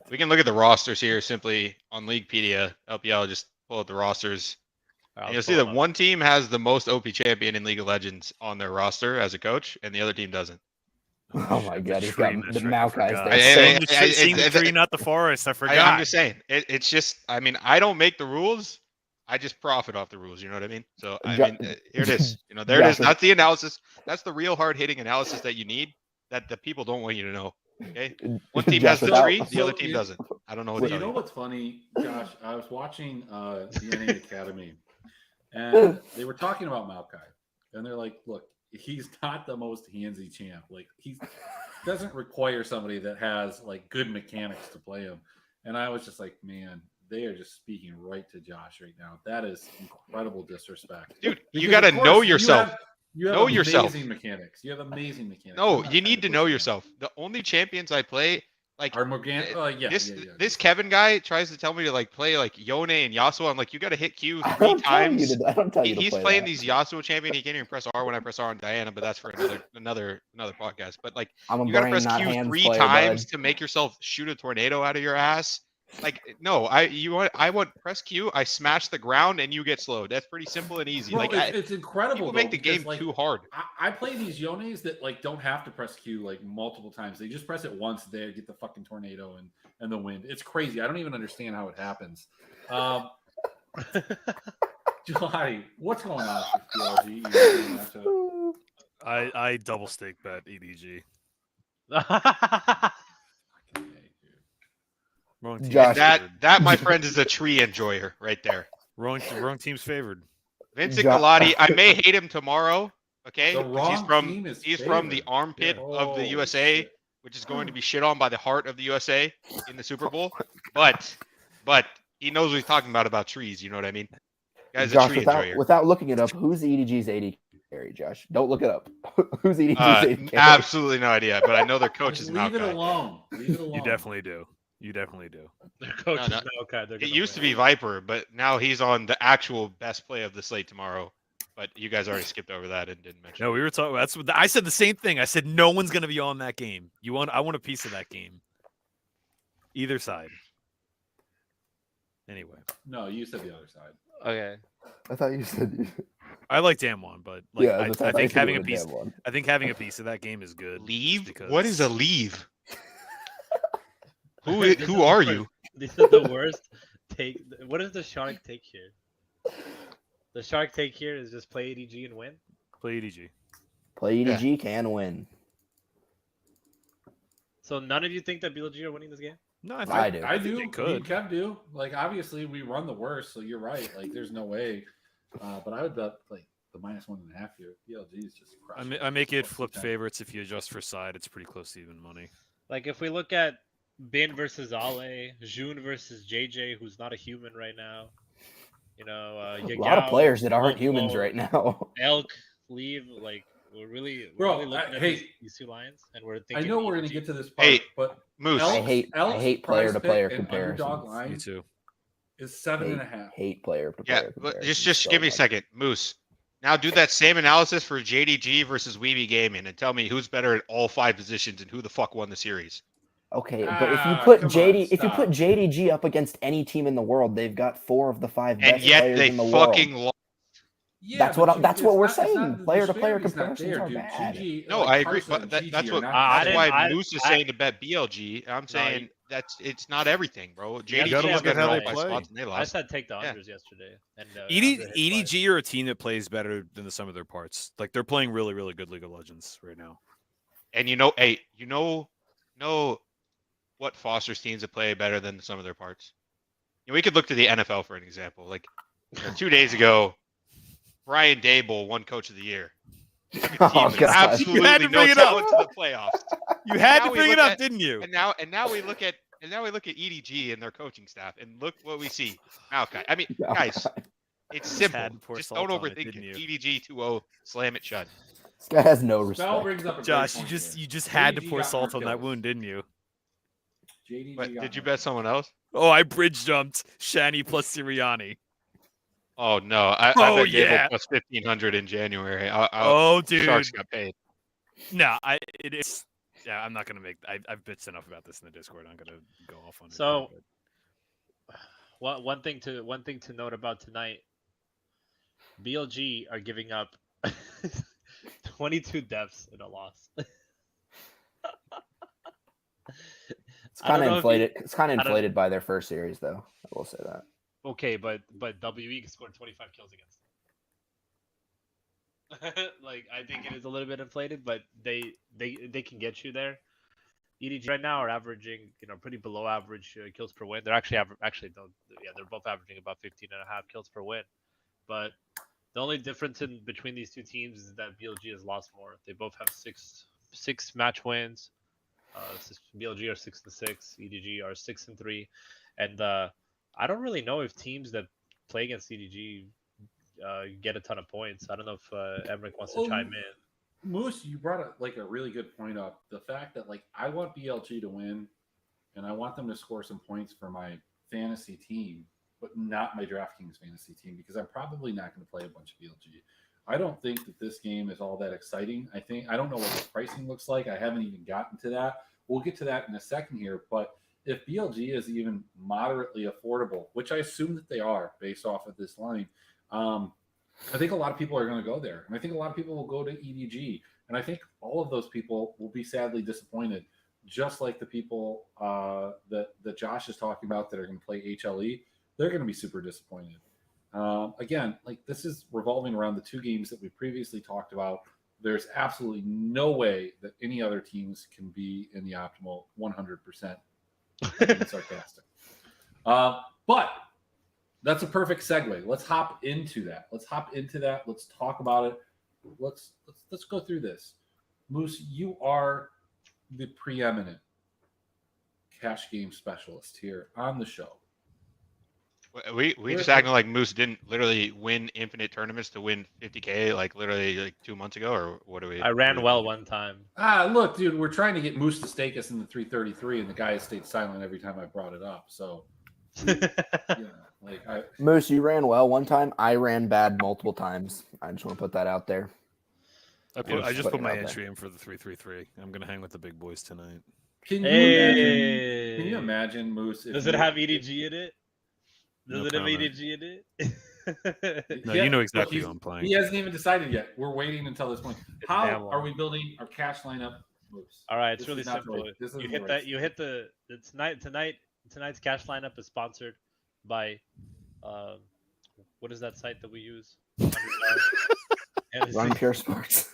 We can look at the rosters here simply on Leaguepedia. LPL, just pull up the rosters. And you'll see that one team has the most OP champion in League of Legends on their roster as a coach, and the other team doesn't. Oh my god, he's got the Maokai's there. Seeing the tree, not the forest. I forgot. I'm just saying. It's just. I mean, I don't make the rules. I just profit off the rules. You know what I mean? So I mean, here it is. There it is. That's the analysis. That's the real hard-hitting analysis that you need. That the people don't want you to know. Okay. One team has the tree, the other team doesn't. I don't know what. You know what's funny, Josh? I was watching the NA Academy, and they were talking about Maokai, and they're like, "Look, he's not the most handsy champ. Like he doesn't require somebody that has like good mechanics to play him." And I was just like, man, they are just speaking right to Josh right now. That is incredible disrespect. Dude, you got to know yourself. You have amazing mechanics. You have amazing mechanics. No, you need to know yourself. The only champions I play, Like Our Morgan. Yeah. this Kevin guy tries to tell me to like play like Yone and Yasuo. I'm like, you got to hit Q I 3 don't tell you times. to. I don't tell you to He's play playing that. these Yasuo champion. He can't even press R when I press R on Diana, but that's for another podcast. But like, I'm a you got to brain, press not Q hands 3 player, times bud. to make yourself shoot a tornado out of your ass. Like, no, I want press Q. I smash the ground and you get slowed. That's pretty simple and easy. Bro, Like, it's incredible. people Though, make the because, game like, too hard. I play these Yones that like don't have to press Q like multiple times. They just press it once. They get the fucking tornado and the wind. It's crazy. I don't even understand how it happens. Jolly, what's going on with PLG? I double stake bet EDG. Wrong team. Josh. That my friend is a tree enjoyer right there. Wrong team's favored. Vincent Galati, I may hate him tomorrow. Okay, The 'cause wrong team is he's from the favored. armpit Yeah. of the Holy USA, shit. which is going to be shit on by the heart of the USA in the Super Bowl. But he knows what he's talking about trees. You know what I mean? Guy's a Josh, tree enjoyer. without looking it up, who's EDG's AD carry? Josh, don't look it up. Who's EDG's AD carry? Absolutely no idea, but I know their coach is Just leave it Maokai. alone. Leave it alone. You definitely do. Their coach No, is no. Maokai. They're It gonna used to win. be Viper, but now he's on the actual best play of the slate tomorrow. But you guys already skipped over that and didn't mention. No, we were talking. That's what I said. The same thing. I said no one's gonna be on that game. I want a piece of that game. Either side. Anyway. No, you said the other side. Okay. I thought you said. I like Damwon, but like Yeah, I think having a a piece. one. I think having a piece of that game is good. Leave? because- What is a leave? This is Who the are worst. you? This is the worst take. What is the shark take here? The shark take here is just play ADG and win. Play EDG. Play EDG can win. So none of you think that BLG are winning this game? No, I do. I think do. they Me could. and Kev do. Like, obviously, we run the worst, so you're right. Like, there's no way. But I would bet like the -1.5 here. BLG is just crushing. I make it Plus flipped 210. favorites if you adjust for side. It's pretty close to even money. Like if we look at Bin versus Ale, Jun versus JJ, who's not a human right now. You know, A lot of players that aren't Lobo, humans right now. Elk, leave. Like we're really Bro, looking at hey, these two lines, and we're I thinking. know we're EDG. going to get to this part, Hey, but Moose. I Elk's- hate Elk's player-to-player price pick and underdog comparisons. line Me too. is 7.5. Hate player to Yeah, player. but comparisons just so give me a much. second, Moose. Now do that same analysis for JDG versus Weeby Gaming and tell me who's better at all 5 positions and who the fuck won the series. Okay, but if you Ah, put come JD, on, if you put stop. JDG up against any team in the world, they've got 4 of the 5 And best yet players they in the fucking world. lost. Yeah, That's but what that's what it's we're not- it's saying. not- the Player-to-player disparity's not comparisons there, are dude. bad. GG, No, like, I agree, Carson but and that's GG are what not I that's didn't- why I- Moose is I- saying to bet BLG. I'm saying that's it's not everything, bro. JDG gotta is look at better how all they 5 play. spots and they I lost. said take the Yeah. unders yesterday, and EDG are a team that plays better than the sum of their parts. Like they're playing really, really good League of Legends right now. And you know what fosters teams that play better than the sum of their parts. We could look to the NFL for an example. Like 2 days ago, Brian Dable won Coach of the Year. Oh, Team with God. You had absolutely to no bring it up. talent to the playoffs. You had Now to we bring it look up, at- didn't you? And now we look at EDG and their coaching staff, and look what we see. Maokai. I mean, guys, it's simple. had to pour Just salt don't on it, overthink didn't it. you? EDG 2-0, slam it shut. This guy has no Spell respect. brings up a great Josh, point here. you just had to JDG pour got salt more on that kills. wound, didn't you? JDG But got did you more bet kills. someone else? Oh, I bridge jumped Shani plus Sirianni. Oh no, I Oh, bet Dable yeah. plus 1,500 in January. Oh, dude. Sharks got paid. No, it is. Yeah, I'm not gonna make. I've bitched enough about this in the Discord. I'm gonna go off on it. So- but- one thing to note about tonight, BLG are giving up 22 deaths in a loss. It's I kind don't of know if inflated. It's kind of I don't- inflated by their first series, though. I will say that. Okay, but WE scored 25 kills against them. Like I think it is a little bit inflated, but they can get you there. EDG right now are averaging, pretty below average kills per win. They're actually they're both averaging about 15.5 kills per win. But the only difference between these two teams is that BLG has lost more. They both have six match wins. BLG are 6-6, EDG are 6-3, and I don't really know if teams that play against EDG get a ton of points. I don't know if Emmerich wants to chime in. Moose, you brought a really good point up. The fact that I want BLG to win, and I want them to score some points for my fantasy team, but not my DraftKings fantasy team, because I'm probably not going to play a bunch of BLG. I don't think that this game is all that exciting. I don't know what the pricing looks like. I haven't even gotten to that. We'll get to that in a second here. But if BLG is even moderately affordable, which I assume that they are based off of this line, I think a lot of people are going to go there. And I think a lot of people will go to EDG. And I think all of those people will be sadly disappointed, just like the people that Josh is talking about that are going to play HLE. They're going to be super disappointed. Again, like this is revolving around the two games that we previously talked about. There's absolutely no way that any other teams can be in the optimal 100%. I'm sarcastic. But that's a perfect segue. Let's hop into that. Let's talk about it. Let's go through this. Moose, you are the preeminent cash game specialist here on the show. We just acting like Moose didn't literally win infinite tournaments to win 50K like literally like 2 months ago, or what are we? I ran well one time. Look, dude, we're trying to get Moose to stake us in the 333, and the guy has stayed silent every time I brought it up. So, Moose, you ran well one time. I ran bad multiple times. I just want to put that out there. I just put my entry in for the 333. I'm gonna hang with the big boys tonight. Can you imagine, Moose? Does it have EDG in it? Does No it have comment. EDG in it? No, you know exactly who I'm playing. He hasn't even decided yet. We're waiting until this point. How Damn are we building our cash lineup, Moose? All right, it's This really is not simple. right. This isn't You hit right that. stuff. You hit the tonight's cash lineup is sponsored by what is that site that we use? Run Pure Sports.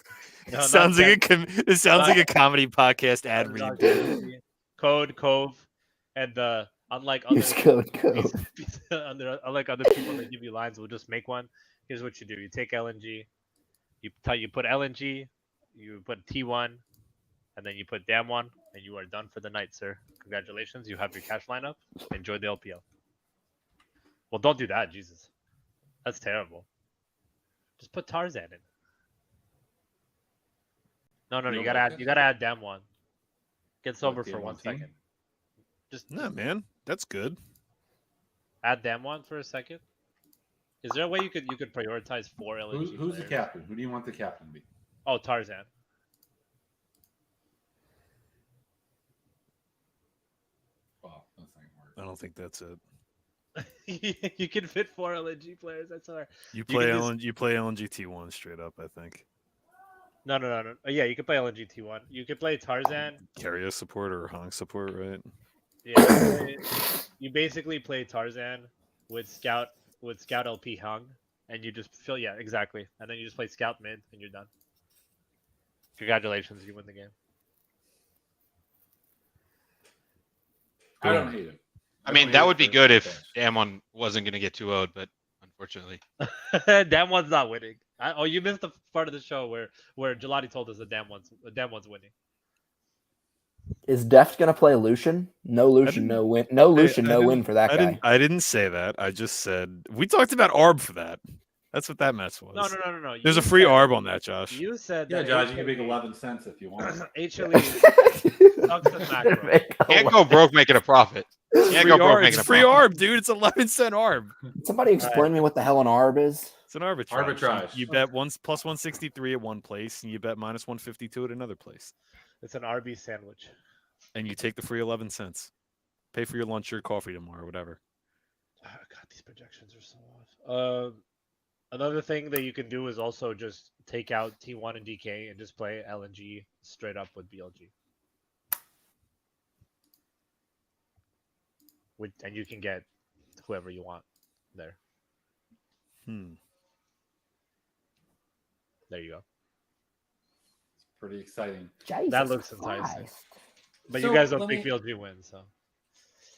No, Sounds not like it sounds like a comedy podcast ad that. read. Code Cove, and unlike other Use code Cove. unlike other people that give you lines, we'll just make one. Here's what you do: you take LNG, you put LNG, you put T1, and then you put Dam 1, and you are done for the night, sir. Congratulations, you have your cash lineup. Enjoy the LPL. Well, don't do that, Jesus. That's terrible. Just put Tarzan in. No, you gotta add Dam 1. Get sober for 1 second. Just No, man, that's good. add Dam 1 for a second. Is there a way you could prioritize 4 LNG? Who's the players? captain? Who do you want the captain to be? Oh, Tarzan. Well, that's not gonna work. I don't think that's it. You can fit 4 LNG players. I swear. You can play just- you play LNGT1 straight up, I think. No. Oh, yeah, you can play LNG T1. You can play Tarzan. Carrier support or Honk support, right? Yeah. You basically play Tarzan with Scout LP Hung, and you just feel exactly, and then you just play Scout mid, and you're done. Congratulations, you win the game. I don't hate it. I mean, that would be good if Damon wasn't going to get 2-0'd, but unfortunately. Dam 1's not winning. You missed the part of the show where Gelati told us that Dam 1's winning. Is Deft gonna play Lucian? No Lucian, no win. No Lucian, no win for that guy. I didn't say that. I just said we talked about ARB for that. That's what that mess was. No. There's a free ARB on that, Josh. You said Yeah, that Josh, you can make 11 cents if you want. HLE sucks at macro. Can't go broke making a profit. Can't go broke making It's a free profit. ARB, dude. It's 11-cent ARB. Somebody explain me what the hell an ARB is. It's an arbitrage. Arbitrage. You bet plus 163 at one place, and you bet minus 152 at another place, It's an RB sandwich. and you take the free 11 cents. Pay for your lunch or coffee tomorrow, whatever. Oh, God, these projections are so off. Another thing that you can do is also just take out T1 and DK and just play LNG straight up with BLG. And you can get whoever you want there. There you go. It's pretty exciting. Jesus looks enticing. Christ. But So, you guys don't let think me- BLG wins, so.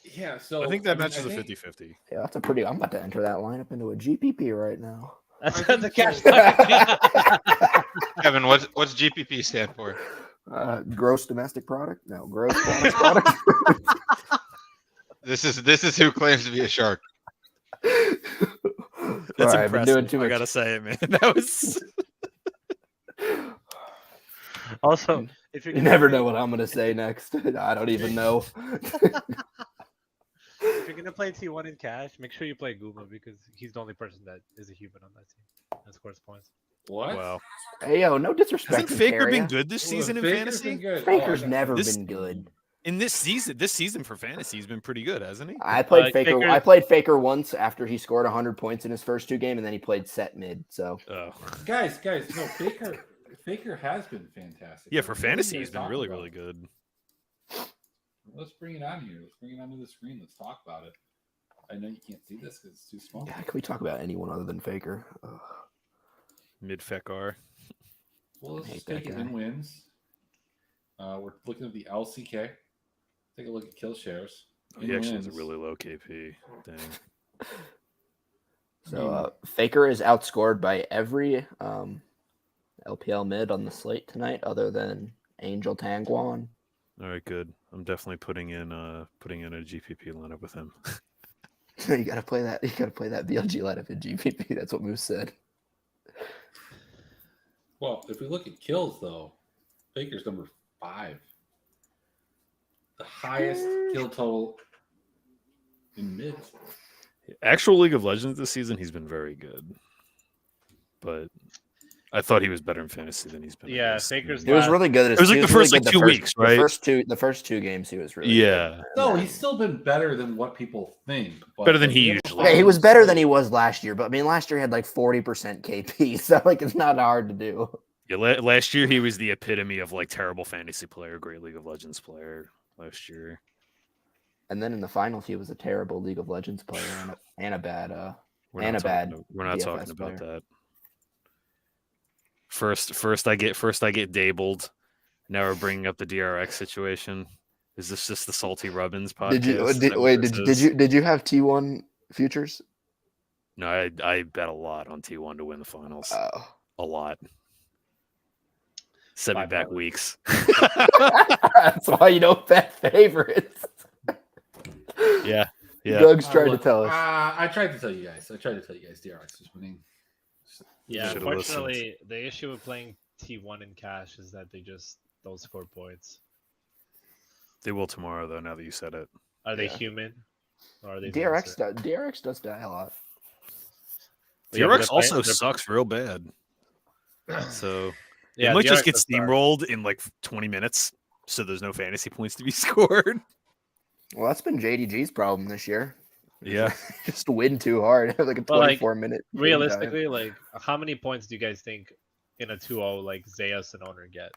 Yeah, so I think that mean, match is a think- 50-50. Yeah, that's a pretty. I'm about to enter that lineup into a GPP right now. That's I the think cash. so. Kevin, what's GPP stand for? Gross domestic product? No, gross bonus product. This is who claims to be a shark. That's Sorry, I've been doing impressive. too I much. gotta say it, man. That was. Also, If you're You gonna never play- know what I'm gonna say next. I don't even know. If you're gonna play T1 in cash, make sure you play Guma because he's the only person that is a human on that team that scores points. What? Wow. Hey yo, no disrespect. Hasn't Faker been Keria. good this season in Faker's been fantasy? good. Faker's I never This- been good. In this season for fantasy, he's been pretty good, hasn't he? I played Faker. Faker- I played Faker once after he scored 100 points in his first 2 games, and then he played set mid. So Oh. guys, no, Faker has been fantastic. Yeah, for What are fantasy, you he's guys been talking really, about? really good. Let's bring it on here. Let's bring it onto the screen. Let's talk about it. I know you can't see this because it's too small. yeah, can we talk about anyone other than Faker? Ugh. Mid-Fekar. Well, let's Hate just that take it guy. in wins. We're looking at the LCK. Take a look at kill shares. In He actually has a wins. really low KP. Dang. So Faker is outscored by every LPL mid on the slate tonight, other than Angel Tangwan. All right, good. I'm definitely putting in a GPP lineup with him. You gotta play that. You gotta play that BLG lineup in GPP. That's what Moose said. Well, if we look at kills, though, Faker's number 5. The highest kill total in mid. Actual League of Legends this season, he's been very good. But I thought he was better in fantasy than he's been. I Yeah, guess. Faker's He was really good. At It was like he the first, really like, good 2 weeks, right? The first two games, he was really Yeah. good. No, he's still been better than what people think. But Better than like, he we have a usually Okay, he final was better slate. than he was last year, but I mean, last year he had like 40% KP, so like it's not hard to do. Yeah, last year he was the epitome of like terrible fantasy player, great League of Legends player. Last year, And then in the finals, he was a terrible League of Legends player and a bad we're and not a bad talking, we're not DFS talking about player. that. First I get dabled. Now we're bringing up the DRX situation. Is this just the Salty Rubbins podcast? Did you Is that what this is? did you have T1 futures? No, I bet a lot on T1 to win the finals. Oh. A lot. Set me back $5. weeks. That's why you don't bet favorites. Yeah. Doug's trying to Look, tell us. I tried to tell you guys. DRX is winning. Yeah, Should've unfortunately, the issue with playing T1 in cash is that they just don't score points. They will tomorrow though. Now that you said it. Are they Yeah. human? Or are they DRX does die a lot. Yeah, but DRX they're also they're- sucks real bad. So Yeah, it might just DRX get does suck. steamrolled in like 20 minutes, so there's no fantasy points to be scored. Well, that's been JDG's problem this year. Yeah. Just win too hard. Like a But, like, 24-minute. Realistically, like, how many points do you guys think in a 2-0 like Zeus and Owner get?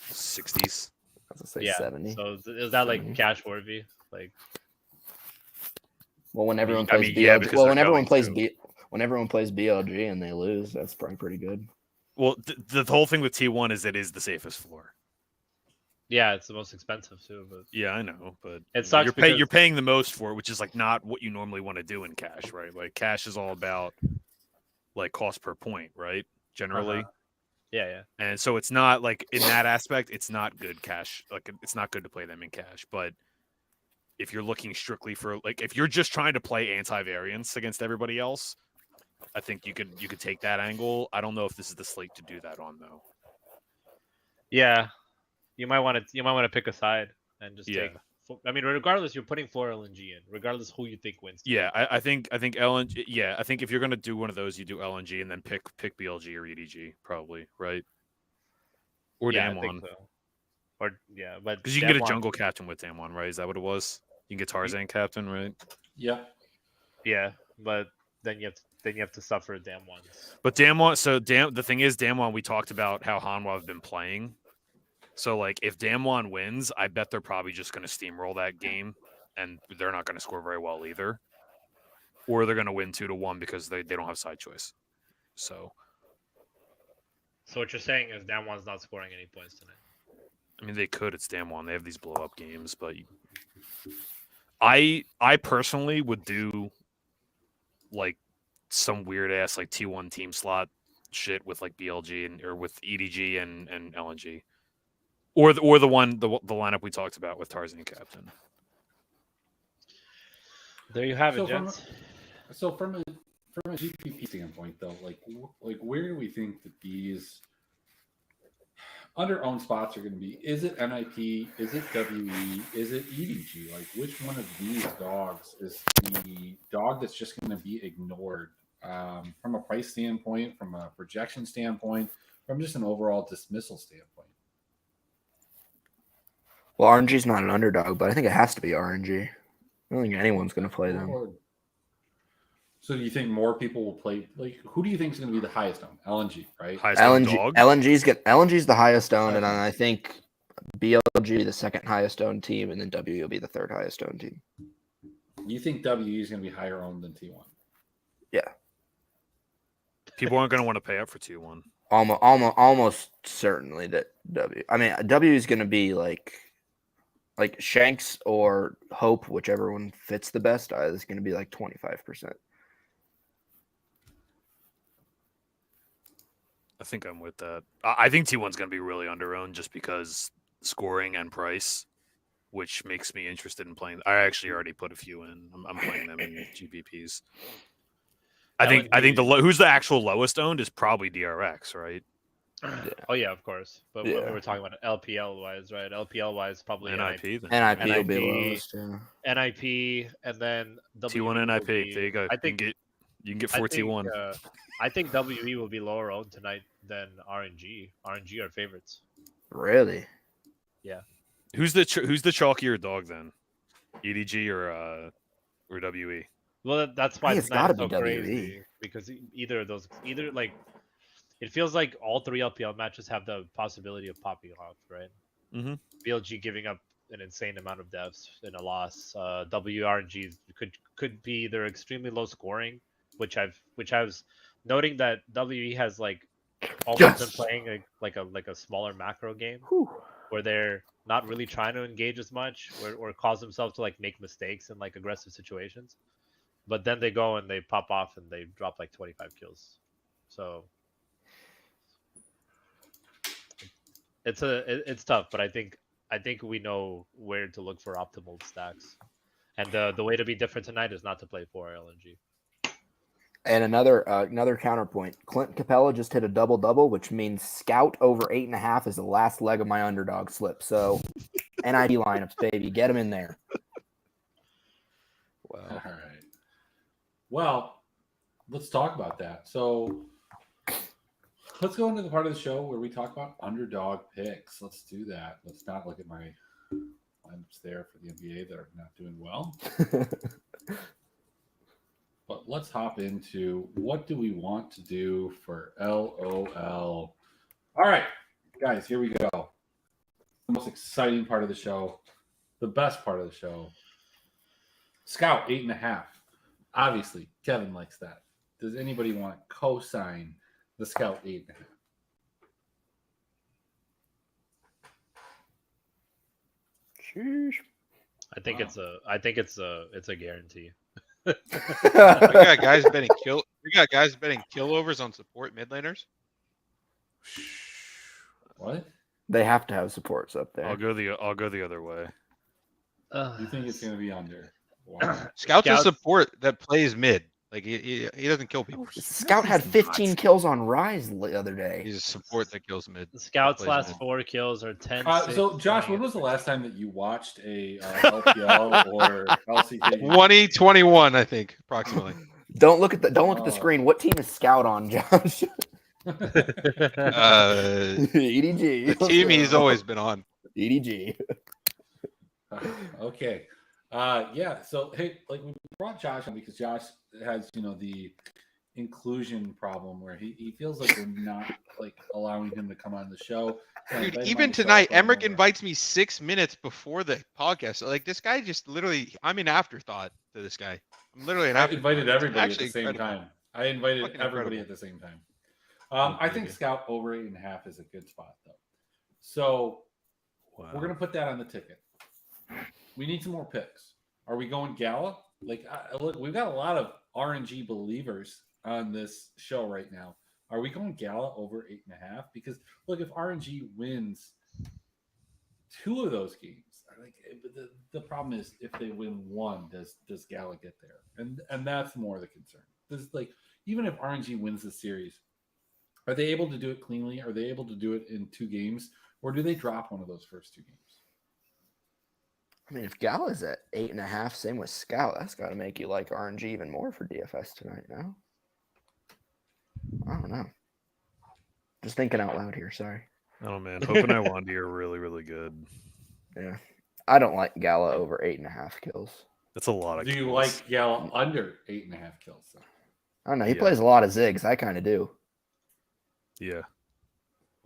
60s. I was gonna say Yeah. 70. So is that like 70. cash worthy? Like, Well, when everyone I plays mean, yeah, BLG, because well, they're when everyone going plays to. when everyone plays BLG and they lose, that's probably pretty good. Well, the whole thing with T1 is it is the safest floor. yeah, it's the most expensive too. But Yeah, I know, but It sucks you're because- paying the most for it, which is like not what you normally want to do in cash, right? Like cash is all about like cost per point, right? Generally. Uh-huh. yeah. And so it's not like in that aspect, it's not good cash. Like it's not good to play them in cash. But if you're looking strictly for like if you're just trying to play anti-variance against everybody else, I think you could take that angle. I don't know if this is the slate to do that on though. Yeah, you might want to pick a side and just Yeah. take. I mean, regardless, you're putting 4 LNG in, regardless who you think wins. Yeah, I think LNG. Yeah, I think if you're gonna do one of those, you do LNG and then pick BLG or EDG probably, right? Or yeah, I Damwon, think so. Or yeah, but because you can get a Damwon- jungle captain with Damwon, right? Is that what it was? You can get Tarzan captain, right? Yep. Yeah, but then you have to suffer Damwon. But Damwon, the thing is, Damwon, we talked about how Hanwha have been playing. So, like, if Damwon wins, I bet they're probably just going to steamroll that game, and they're not going to score very well either. Or they're going to win 2-1 because they don't have side choice. So, So what you're saying is Damwon's not scoring any points tonight. I mean, they could. It's Damwon. They have these blow-up games, but I personally would do, like, some weird-ass, like, T1 team slot shit with, like, BLG or with EDG and LNG. Or the lineup we talked about with Tarzan captain. There you have it, So from gents. from a GPP standpoint, though, like where do we think that these under-owned spots are going to be, is it NIP, is it WE, is it EDG? Like, which one of these dogs is the dog that's just going to be ignored from a price standpoint, from a projection standpoint, from just an overall dismissal standpoint? Well, RNG's not an underdog, but I think it has to be RNG. I don't think anyone's going to play them. Lord. So do you think more people will play? Like, who do you think is going to be the highest owned? LNG, right? Highest owned dog. LNG's the highest owned, and Okay. I think BLG the second highest owned team, and then WE will be the third highest owned team. You think WE is going to be higher owned than T1? Yeah, People aren't going to want to pay up for T1. almost certainly that W. I mean, W is going to be like Shanks or Hope, whichever one fits the best. Is going to be like 25%. I think I'm with that. I think T1's going to be really under-owned just because scoring and price, which makes me interested in playing. I actually already put a few in. I'm playing them in GPPs. I think who's the actual lowest owned is probably DRX, right? Oh yeah, of course. But Yeah. when we were talking about LPL wise, right? LPL wise, probably NIP. NIP will NIP, be lowest. Yeah. NIP, and then T1 WE NIP. will be- There you go. I think you can get 4 T1. I think WE will be lower owned tonight than RNG. RNG are favorites. Really? Who's the chalkier dog then? EDG or WE? Well, that's why think it's tonight is gotta so be WE. crazy because either like it feels like all three LPL matches have the possibility of popping off, right? Mhm. BLG giving up an insane amount of deaths in a loss. WRNG could be either extremely low scoring, which I was noting that WE has like almost been playing like a smaller macro game Whew. where they're not really trying to engage as much or cause themselves to like make mistakes in like aggressive situations. But then they go and they pop off and they drop like 25 kills. So it's tough, but I think we know where to look for optimal stacks. And the way to be different tonight is not to play 4 LNG. And another counterpoint. Clint Capella just hit a double-double, which means Scout over 8.5 is the last leg of my underdog slip. So NID lineups, baby. Get him in there. All right. Well, let's talk about that. So let's go into the part of the show where we talk about underdog picks. Let's do that. Let's not look at my lineups there for the NBA that are not doing well. But let's hop into what do we want to do for LOL. All right, guys, here we go. The most exciting part of the show, the best part of the show. Scout 8.5. Obviously, Kevin likes that. Does anybody want to co-sign the Scout 8.5? Sheesh. I think it's a guarantee. We got guys betting killovers on support mid laners. What? They have to have supports up there. I'll go the other way. You think it's going to be under? Wow. Scout's a support that plays mid. Like he doesn't kill people. Scout had 15 kills on Rise the other day. He's a support that kills mid. Scout's Plays last mid. 4 kills are 10. So, Josh, when was the last time that you watched a LPL or LCK? 2021, I think, approximately. Don't look at the screen. What team is Scout on, Josh? EDG. The team he's always been on. EDG. Okay. Yeah. So, hey, like we brought Josh on because Josh has, the inclusion problem where he feels like we're not like allowing him to come on the show. So I Dude, invited him on even the show tonight, for a Emmerich moment. invites me 6 minutes before the podcast. So, like, this guy just literally, I'm an afterthought to this guy. I'm literally an I afterthought. invited It's everybody at actually the same incredible. time. I invited Fucking everybody incredible. at the same time. I think Scout over 8.5 is a good spot, though. So we're gonna put that on the ticket. We need some more picks. Are we going Gala? Like, look, we've got a lot of RNG believers on this show right now. Are we going Gala over 8.5? Because look, if RNG wins 2 of those games, like the problem is if they win 1, does Gala get there? And that's more the concern. This like even if RNG wins the series, Are they able to do it cleanly? Are they able to do it in 2 games? Or do they drop one of those first 2 games? I mean, if Gala's at 8.5, same with Scout, that's got to make you like RNG even more for DFS tonight. No, I don't know. Just thinking out loud here. Sorry. Oh man, Hope and Iwandi are really, really good. Yeah, I don't like Gala over 8.5 kills. That's a lot of Do you kills. like Gala under 8.5 kills? Though? I don't know. He Yeah. plays a lot of Ziggs. I kind of do. Yeah.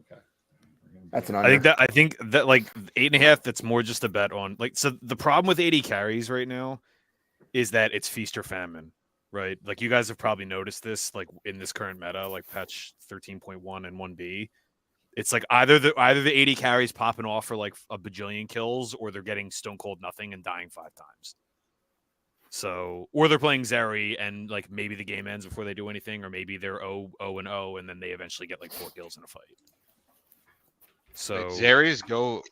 Okay. That's an I under. think that like 8.5, that's more just a bet on like, so the problem with 80 carries right now is that it's feast or famine, right? Like you guys have probably noticed this, like in this current meta, like patch 13.1 and 1B. It's like either the 80 carries popping off for like a bajillion kills, or they're getting stone cold nothing and dying 5 times. So, or they're playing Zeri and like maybe the game ends before they do anything, or maybe they're 0-0 and then they eventually get like 4 kills in a fight. So Wait, Zeri's go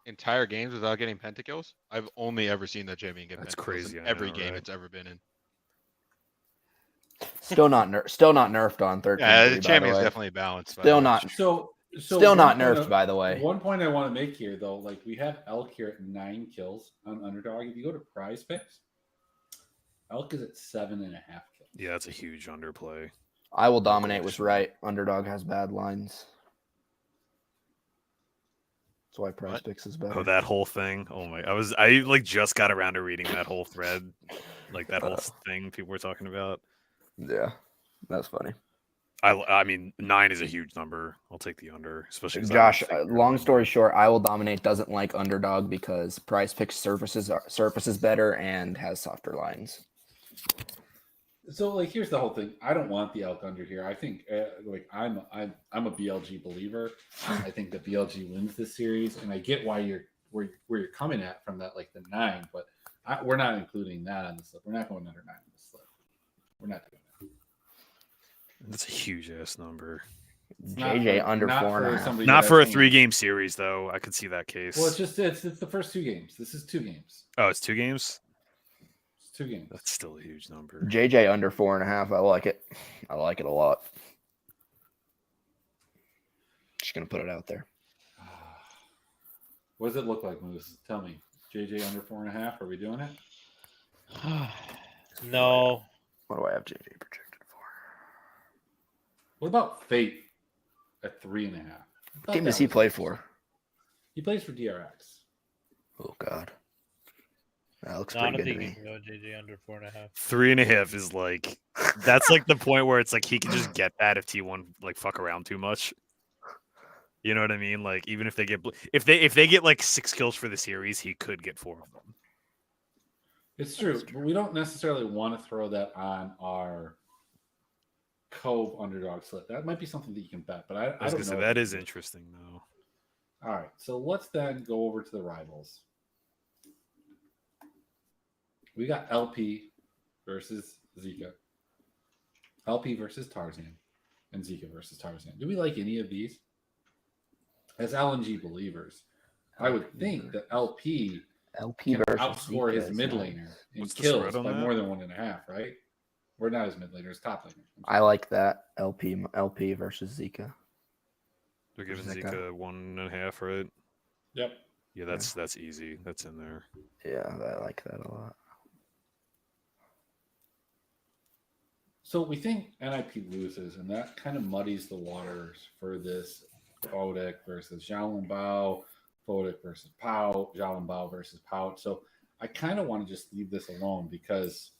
entire games without getting pentakills? I've only ever seen that champion get That's pentakills crazy, in I every know, game right? it's ever been in. Still not nerfed on 13. Yeah, the by the champion's way. definitely balanced. Still by the way. not. So Still one not point nerfed, by the way. One point I want to make here, though, like we have Elk here at 9 kills on Underdog. If you go to Prize Picks, Elk is at 7.5 kills. yeah, that's a huge underplay. I will dominate Holy was shit. right. Underdog has bad lines. That's why Price What? Picks is better. Oh, that whole thing. Oh my! I like just got around to reading that whole thread, like that whole thing people were talking about. Yeah, that's funny. I mean, 9 is a huge number. I'll take the under, especially 'cause I Josh, don't think long really story much. short, I will dominate doesn't like Underdog because Price Picks surfaces better and has softer lines. So like here's the whole thing. I don't want the Elk under here. I think like I'm a BLG believer. I think that BLG wins this series, and I get why where you're coming at from that like the 9, but we're not including that on the slip. We're not going under 9 on the slip. We're not doing that. That's a huge ass number. It's not JJ for- under not 4.5. for somebody Not that for a has 3-game series, though. I could see that case. Well, it's the first 2 games. This is 2 games. Oh, it's 2 games. It's 2 games. That's still a huge number. JJ under 4.5. I like it. I like it a lot. Just gonna put it out there. What does it look like, Moose? Tell me. JJ under 4.5. Are we doing it? No. What do I have JJ projected for? What about Fate at 3.5? What team does he play for? He plays for DRX. Oh God, that looks No, I pretty don't good to think me. you can go JJ under 4.5. 3.5 is like that's like the point where it's like he can just get that if T1 like fuck around too much. You know what I mean? Like even if they get if they get like 6 kills for the series, he could get 4 of them. It's true, but we don't necessarily want to throw that on our Cove underdog slip. That might be something that you can bet, but I I was don't gonna say know. that is interesting though. All right, so let's then go over to the rivals. We got LP versus Zika, LP versus Tarzan, and Zika versus Tarzan. Do we like any of these? As LNG believers, I would think that LP LP can versus outscore Zika his is mid nice. laner in What's the kills spread on by that? more than 1.5, right? Or not his mid laner, his top laner. I like that LP versus Zika. They're giving Zika. Zika 1.5, right? Yep. Yeah, that's easy. That's in there. Yeah, I like that a lot. So we think NIP loses, and that kind of muddies the waters for this Fodic versus Xiaolin Bao, Fodic versus Pau, Xiaolin Bao versus Pau. So I kind of want to just leave this alone because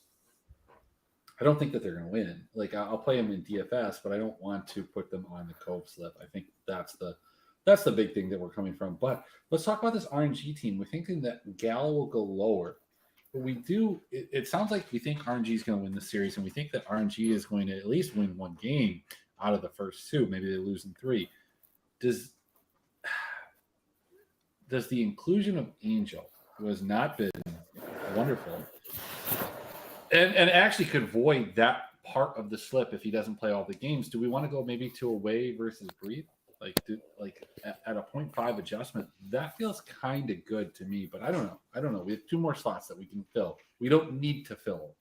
I don't think that they're going to win. Like I'll play them in DFS, but I don't want to put them on the Cove slip. I think that's the big thing that we're coming from. But let's talk about this RNG team. We're thinking that Gala will go lower. But we do. It sounds like we think RNG is going to win the series, and we think that RNG is going to at least win 1 game out of the first 2. Maybe they lose in 3. Does the inclusion of Angel, who has not been wonderful, and actually could void that part of the slip if he doesn't play all the games? Do we want to go maybe to away versus breathe? Like at a 0.5 adjustment, that feels kind of good to me, but I don't know. We have 2 more slots that we can fill. We don't need to fill.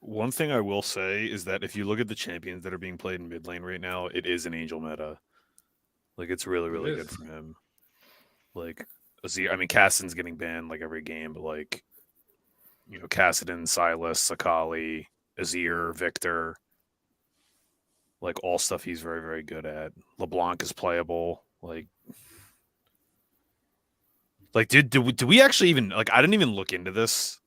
One thing I will say is that if you look at the champions that are being played in mid lane right now, it is an Angel meta. Like it's really, really It good is. for him. Like Azir, I mean, Kassadin's getting banned like every game, but like, you know, Kassadin, Silas, Sakali, Azir, Victor, like all stuff he's very, very good at. LeBlanc is playable. Like, do we actually even like? I didn't even look into this.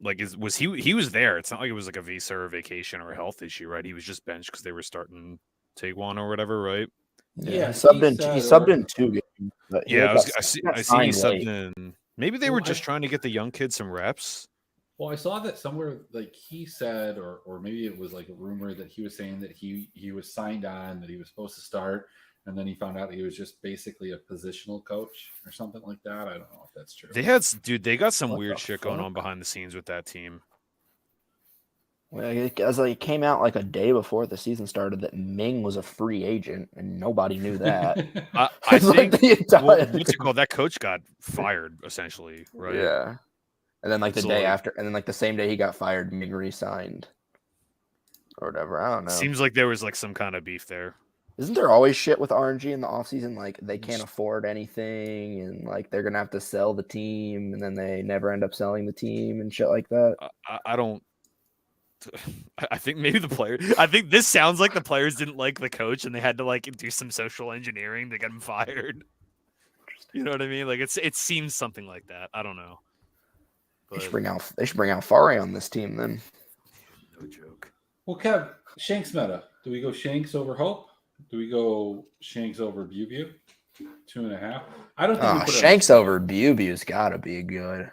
Like, was he was there? It's not like it was like a visa or vacation or a health issue, right? He was just benched because they were starting Take One or whatever, right? Yeah, he subbed he in. said, He subbed or- in 2 games. But he Yeah, got, I see. he got I see he signed late. subbed in. Maybe they were Well, just trying to get the young kids some reps. Well, I saw that somewhere, like he said, or maybe it was like a rumor that he was saying that he was signed on, that he was supposed to start, and then he found out he was just basically a positional coach or something like that. I don't know if that's true. They got some What weird the shit going on fuck? behind the scenes with that team. Well, it came out like a day before the season started that Ming was a free agent, and nobody knew that. I It's like think the entire well, what's it called? That coach got fired essentially, right? Yeah. And then like the So, day like- after, and then like the same day he got fired, Ming re-signed or whatever. I don't know. Seems like there was like some kind of beef there. Isn't there always shit with RNG in the offseason? Like they can't afford anything, and like they're gonna have to sell the team, and then they never end up selling the team and shit like that. I don't. I think maybe the player. I think this sounds like the players didn't like the coach, and they had to like do some social engineering to get him fired. You know what I mean? Like it seems something like that. I don't know. They should But bring out Fari on this team then. no joke. Well, Kev, Shanks meta. Do we go Shanks over Hope? Do we go Shanks over Bew? 2.5. I don't think we put it on Shanks the slip. over Bew's gotta be good.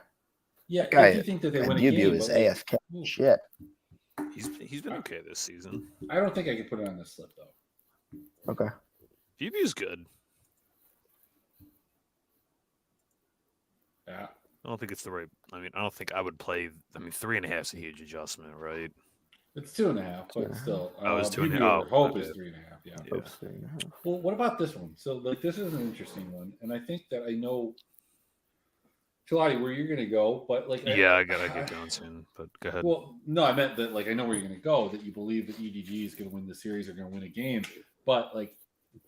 Yeah, Guy- if you think that they win a Bew game, is but, like, AFK. ooh, Shit. He's been okay this season. I don't think I could put it on the slip though. Okay. View's good. Yeah. I don't think it's the right. I mean, I don't think I would play. I mean, 3.5 is a huge adjustment, right? It's 2.5, but 2.5. still. Oh, it's 2.5. Bew over Oh, Hope my is bad. 3.5. Yeah. Yeah. Oops, 3.5. Well, what about this one? So, like, this is an interesting one, and I think that I know, Chilati, where you're going to go, but like, Yeah, I gotta get going soon. But go ahead. Well, no, I meant that, like, I know where you're going to go. That you believe that EDG is going to win the series or going to win a game, but like,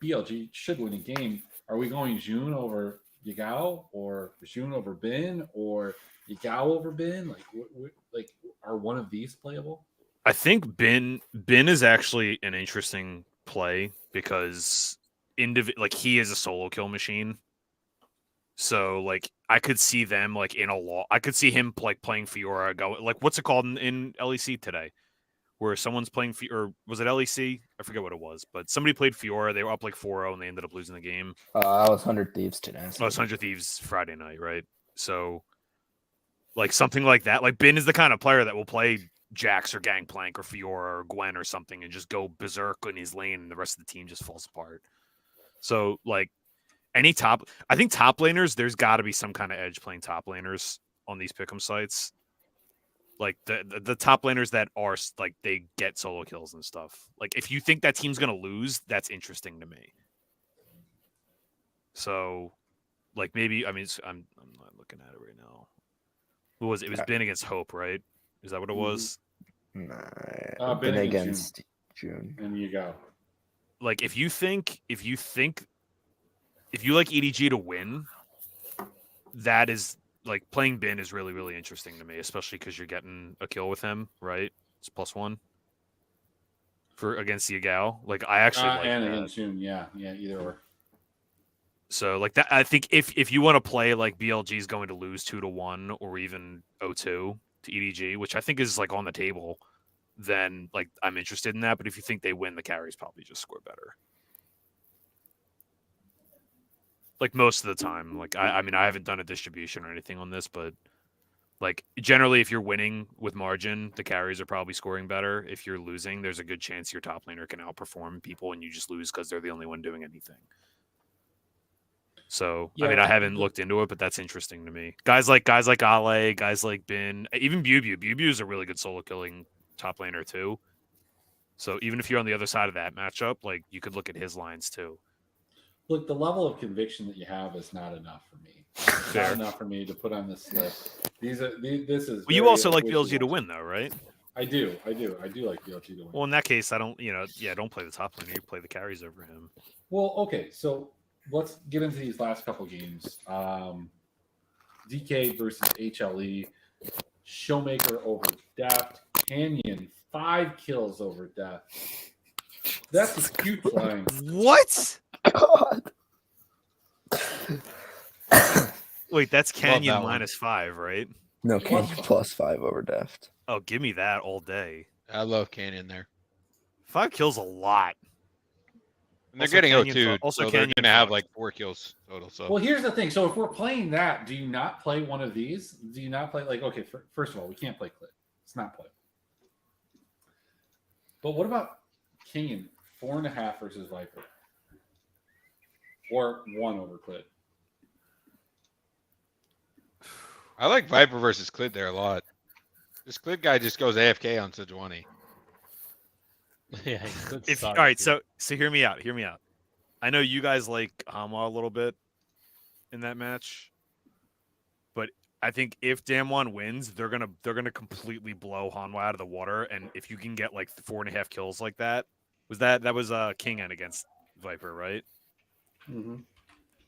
BLG should win a game. Are we going June over Yagao, or June over Bin, or Yagao over Bin? Like, are one of these playable? I think Bin is actually an interesting play because like he is a solo kill machine. So like I could see them like in a lot. I could see him like playing Fiora. Go like what's it called in LEC today, where someone's playing or was it LEC? I forget what it was, but somebody played Fiora. They were up like 4-0 and they ended up losing the game. I was 100 Thieves today. Oh, it's 100 Thieves Friday night, right? So like something like that. Like Bin is the kind of player that will play Jax or Gangplank or Fiora or Gwen or something and just go berserk in his lane and the rest of the team just falls apart. So like I think top laners, there's got to be some kind of edge playing top laners on these pick'em sites. Like the top laners that are like they get solo kills and stuff. Like if you think that team's gonna lose, that's interesting to me. So like maybe I mean I'm not looking at it right now. What was it? It was Bin against Hope, right? Is that what it was? Nah, Bin been against against June. And you go. Like if you like EDG to win, that is like playing Bin is really, really interesting to me, especially because you're getting a kill with him, right? It's +1 for against Yagao. Like I actually like and that. against June, yeah, either or. So like that, I think if you want to play like BLG is going to lose 2-1 or even 0-2 to EDG, which I think is like on the table, then like I'm interested in that. But if you think they win, the carries probably just score better. Like most of the time, like I mean I haven't done a distribution or anything on this, but like generally if you're winning with margin, the carries are probably scoring better. If you're losing, there's a good chance your top laner can outperform people and you just lose because they're the only one doing anything. So I mean I haven't looked into it, but that's interesting to me. Guys like Ale, guys like Bin, even Bew is a really good solo killing top laner too. So even if you're on the other side of that matchup, like you could look at his lines too. Look, the level of conviction that you have is not enough for me. It's not enough for me to put on the slip. This is. Well, you also like BLG to win, though, right? I do like BLT to win. Well, in that case, I don't. Don't play the top laner. You play the carries over him. Well, okay, so let's get into these last couple games. DK versus HLE, Showmaker over Deft, Canyon 5 kills over Deft. That's a huge line. What? God. Wait, that's Canyon that one. -5, right? No, Plus Canyon five. +5 over Deft. Oh, give me that all day. I love Canyon there. 5 kills a lot. And they're Also getting Canyon O2, fu- also so they're Canyon going to have fucked. like 4 kills total. So Well, here's the thing. So if we're playing that, do you not play one of these? Do you not play okay? First of all, we can't play Clit. It's not play. But what about Canyon 4.5 versus Viper, or 1 over Clit? I like Viper versus Clid there a lot. This Clid guy just goes AFK on Sejuani. Yeah, he could All suck, right, dude. so hear me out. I know you guys like Hanwha a little bit in that match, but I think if Damwon wins, they're gonna completely blow Hanwha out of the water. And if you can get like 4.5 kills like that was King N against Viper, right? Mm-hmm.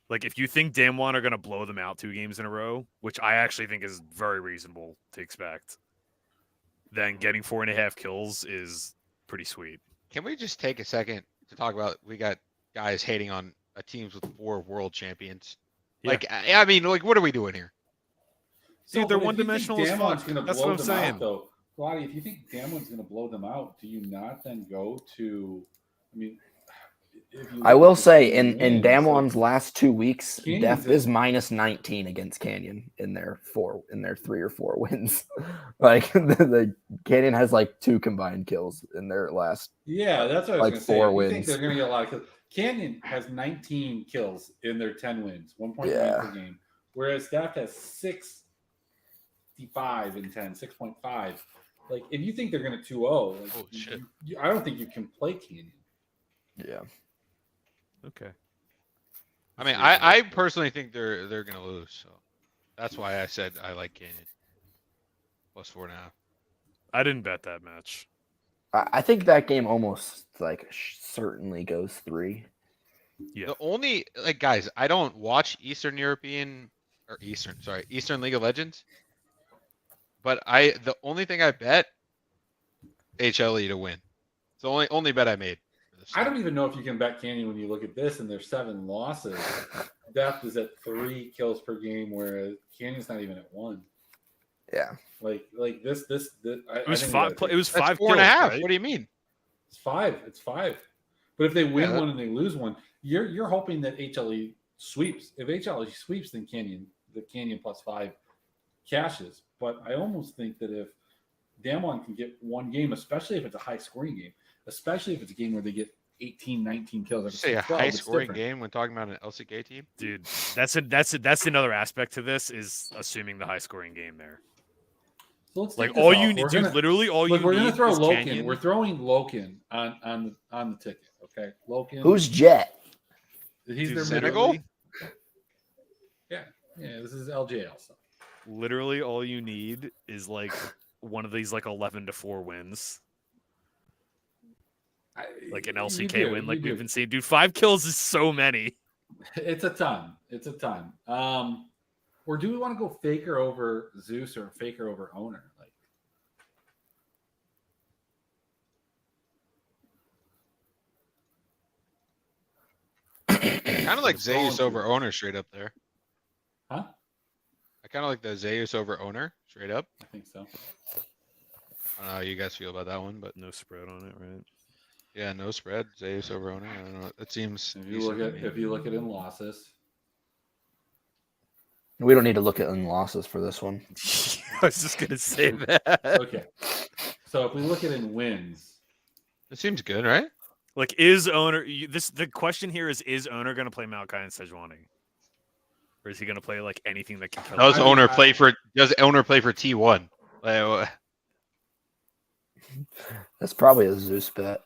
Like if you think Damwon are gonna blow them out 2 games in a row, which I actually think is very reasonable to expect, then getting 4.5 kills is pretty sweet. Can we just take a second to talk about, we got guys hating on teams with 4 world champions. Yeah. Like, I mean, like, what are we doing here? Dude, they're but if you think one-dimensional as Damon's fuck. gonna That's blow what I'm them saying. Out, though, Vladi, if you think Damon's going to blow them out, do you not then go to? I mean, if you I look will at the say team in wins, Damon's last 2 weeks, Canyon's Deft is -19 against Canyon in their 3 or 4 wins. Like the Canyon has like 2 combined kills in their last. Yeah, that's what I was like going to say. 4 If you think wins. they're going to get a lot of kills. Canyon has 19 kills in their 10 wins, 1.9 Yeah. per game, whereas Deft has 65 in 10, 6.5. Like, if you think they're going to 2-0, like, Oh, shit. I don't think you can play Canyon. Yeah. Okay. I mean, I personally think they're going to lose. So that's why I said I like Canyon. +4.5. I didn't bet that match. I think that game almost like certainly goes 3. Yeah. The only, like, guys, I don't watch Eastern League of Legends. But the only thing I bet, HLE to win. It's the only bet I made. I don't even know if you can bet Canyon when you look at this and there's 7 losses. Deft is at 3 kills per game, whereas Canyon's not even at 1. Yeah. Like this. It was 5. It was That's 5 4.5. kills, right? What do you mean? It's 5. It's 5. But if they win Yeah, one and they lose one, you're hoping that HLE sweeps. If HLE sweeps, then the Canyon +5 cashes. But I almost think that if Damwon can get 1 game, especially if it's a high scoring game, especially if it's a game where they get 18, 19 kills. Did If you it's say a 12, high it's scoring different. game when talking about an LCK team? Dude, that's another aspect to this is assuming the high scoring game there. So let's Like take this all off. you need, We're dude. gonna- Literally all Look, you we're need gonna throw is Loken. Canyon. We're throwing Loken on the ticket. Okay, Loken. Who's Jet? He's Dude, their Senegal? middle. Yeah, this is LJL stuff. Literally all you need is like one of these like 11-4 wins, like an LCK win, like we've been seeing. Dude, 5 kills is so many. It's a ton. Or do we want to go Faker over Zeus or Faker over Owner? Like, Kind of like It's going Zeus to. over Owner straight up there. Huh? I kind of like the Zeus over Owner straight up. I think so. I don't know how you guys feel about that one, but No spread on it, right? yeah, no spread. Zeus over Owner. I don't know. That seems. If you look at in losses, We don't need to look at losses for this one. I was just gonna say that. okay. So if we look at in wins, It seems good, right? Like, is Owner the question here is Owner gonna play Maokai and Sejuani? Or is he gonna play like anything that can kill Does him? Owner play for T1? Like, That's probably a Zeus bet.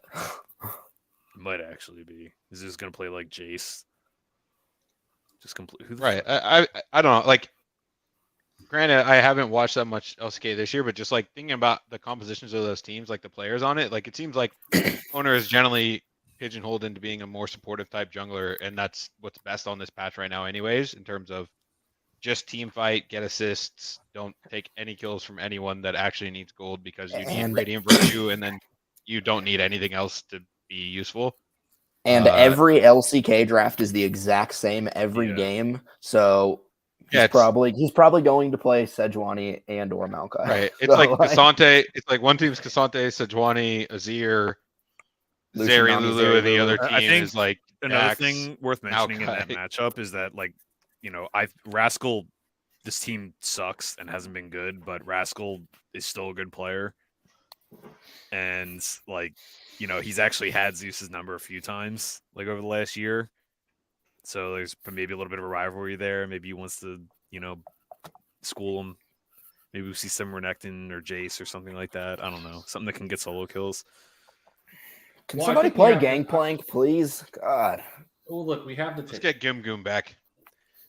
Might actually be. Is this gonna play like Jace? Just complete. Who the right. fuck- I don't know. Like, granted, I haven't watched that much LCK this year, but just like thinking about the compositions of those teams, like the players on it, like it seems like owner is generally pigeonholed into being a more supportive type jungler, and that's what's best on this patch right now, anyways, in terms of just team fight, get assists, don't take any kills from anyone that actually needs gold because you need And- Radiant Virtue, and then you don't need anything else to be useful. And every LCK draft is the exact same every Yeah. game. So Yeah, he's probably going to play Sejuani and or Maokai. right. It's So, like Cassante. It's like one team's Cassante, Sejuani, Azir, Lucian, Zeri, Nami, Lulu. Zeri, The other Lulu. I team think is like Another Dax, thing worth mentioning in that Maokai. matchup is that, like, Rascal, this team sucks and hasn't been good, but Rascal is still a good player. And, like, he's actually had Zeus's number a few times, like, over the last year. So there's maybe a little bit of a rivalry there. Maybe he wants to, school him. Maybe we see some Renekton or Jace or something like that. I don't know. Something that can get solo kills. Can Well, I somebody think we play have to- Gangplank, please? God. Oh, look, we have the Let's ticket. get Gum Gum back.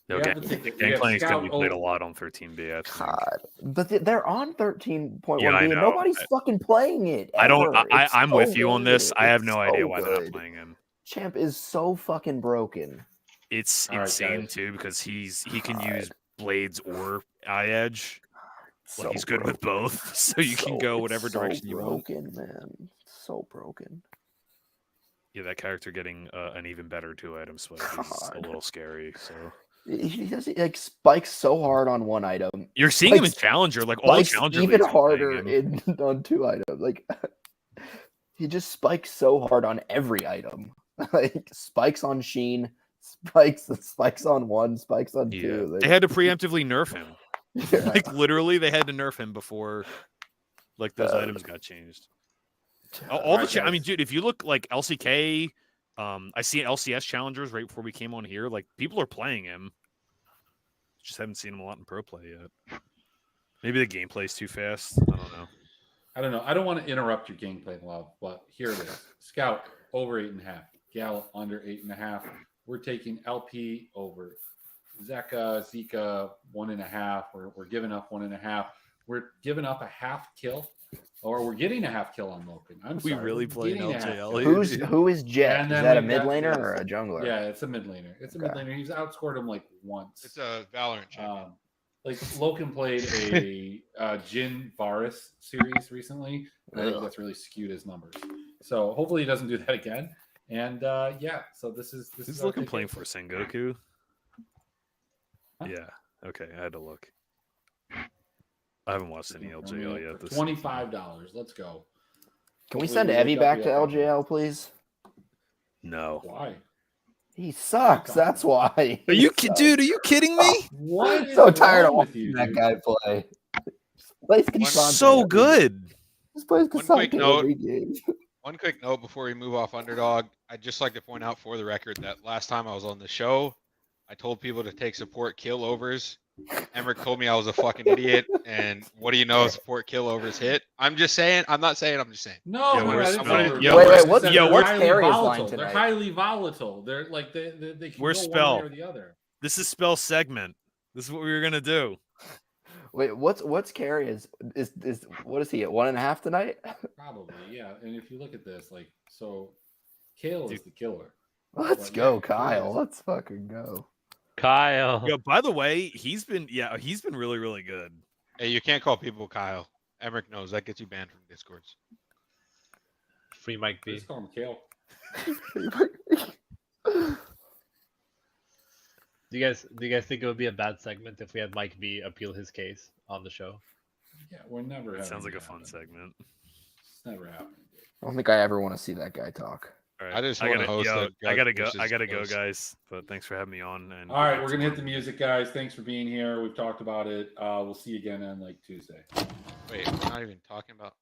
No, We have the ticket. We have Gangplank's going to be Scout played a over- lot on 13B, I think. God. But they're on 13.1B Yeah, I and know. nobody's fucking playing it. I don't. ever. It's I'm so with you on this. good. I have It's no idea so why they're not good. playing him. Champ is so fucking broken. It's All right, insane guys. too because he can God. use blades or eye edge. So Like, he's good with both, so you can go whatever direction you want. broken, man. So broken. Yeah, that character getting an even better 2-item spike is a God. little scary. So He does like spikes so hard on one item. you're seeing him in Spikes- Challenger, like all the Spikes Challenger even leagues are playing harder him. on two items. Like he just spikes so hard on every item. Like spikes on Sheen, spikes on one, spikes on Yeah, two. Like, they had to preemptively nerf him. yeah. Like literally, they had to nerf him before like those items got changed. All the, Alright, I mean, guys. dude, if you look like LCK, I see LCS challengers right before we came on here. Like people are playing him. Just haven't seen him a lot in pro play yet. Maybe the gameplay's too fast. I don't know. I don't know. I don't want to interrupt your gameplay, love, but here it is. Scout over 8.5. Gal under 8.5. We're taking LP over Zeka, Zika 1.5. We're giving up 1.5. We're giving up a half kill, or we're getting a half kill on Loken. I'm We sorry. really we're playing getting a half LJL kill. here? Who is Jet? And Is then that a we've mid got laner this- or a jungler? Yeah, it's a mid laner. It's a mid laner. He's outscored him like once. It's a Valorant champion. Like Loken played a Jin Varus series recently. And I think Ugh. that's really skewed his numbers. So hopefully he doesn't do that again. And yeah, so this is Who's our looking ticket. playing for Sengoku? Huh? Yeah. Okay, I had to look. I haven't watched any LJL yet. For This $25. Let's go. Can we Hopefully send we Evie wake up back to yet. LJL, please? No. Why? He sucks. That's why. Are you, dude? Are you kidding me? What is So tired of wrong with watching you, that dude? guy play. Just plays Cassandra So every good. game. Just plays One quick Cassandra note. every game. One quick note before we move off Underdog. I'd just like to point out for the record that last time I was on the show, I told people to take support kill overs. Emmerich told me I was a fucking idiot, and what do you know? Support kill overs hit. I'm just saying. I'm not saying. I'm just saying. No, Yeah, no, where's I didn't Spell? say they were Yeah, good. wait, I wait, just what's- said yeah, they're what's highly Carrier's line volatile. They're tonight? highly volatile. They're like they can Where's go Spell? one way or the other. This is spell segment. This is what we were gonna do. Wait, what's Carrie is what is he at 1.5 tonight? Probably, yeah. And if you look at this, like, so Kale is Dude. the killer. Let's But, go, yeah, Kyle. he is. Let's fucking go. Kyle. Yo, by the way, he's been really, really good. Hey, you can't call people Kyle. Emmerich knows that gets you banned from Discords. Free Mike B. Just call him Kale. Do you guys think it would be a bad segment if we had Mike B appeal his case on the show? Yeah, we're never. It having sounds like it a fun happen. segment. It's never happening. Dude. I don't think I ever want to see that guy talk. All right. I just wanna host a I gotta go. Gut I gotta versus go, Ghost. guys. But thanks for having me on. And All right, we're gonna hit the music, guys. Thanks for being here. We've talked about it. We'll see you again on like Tuesday. Wait, we're not even talking about.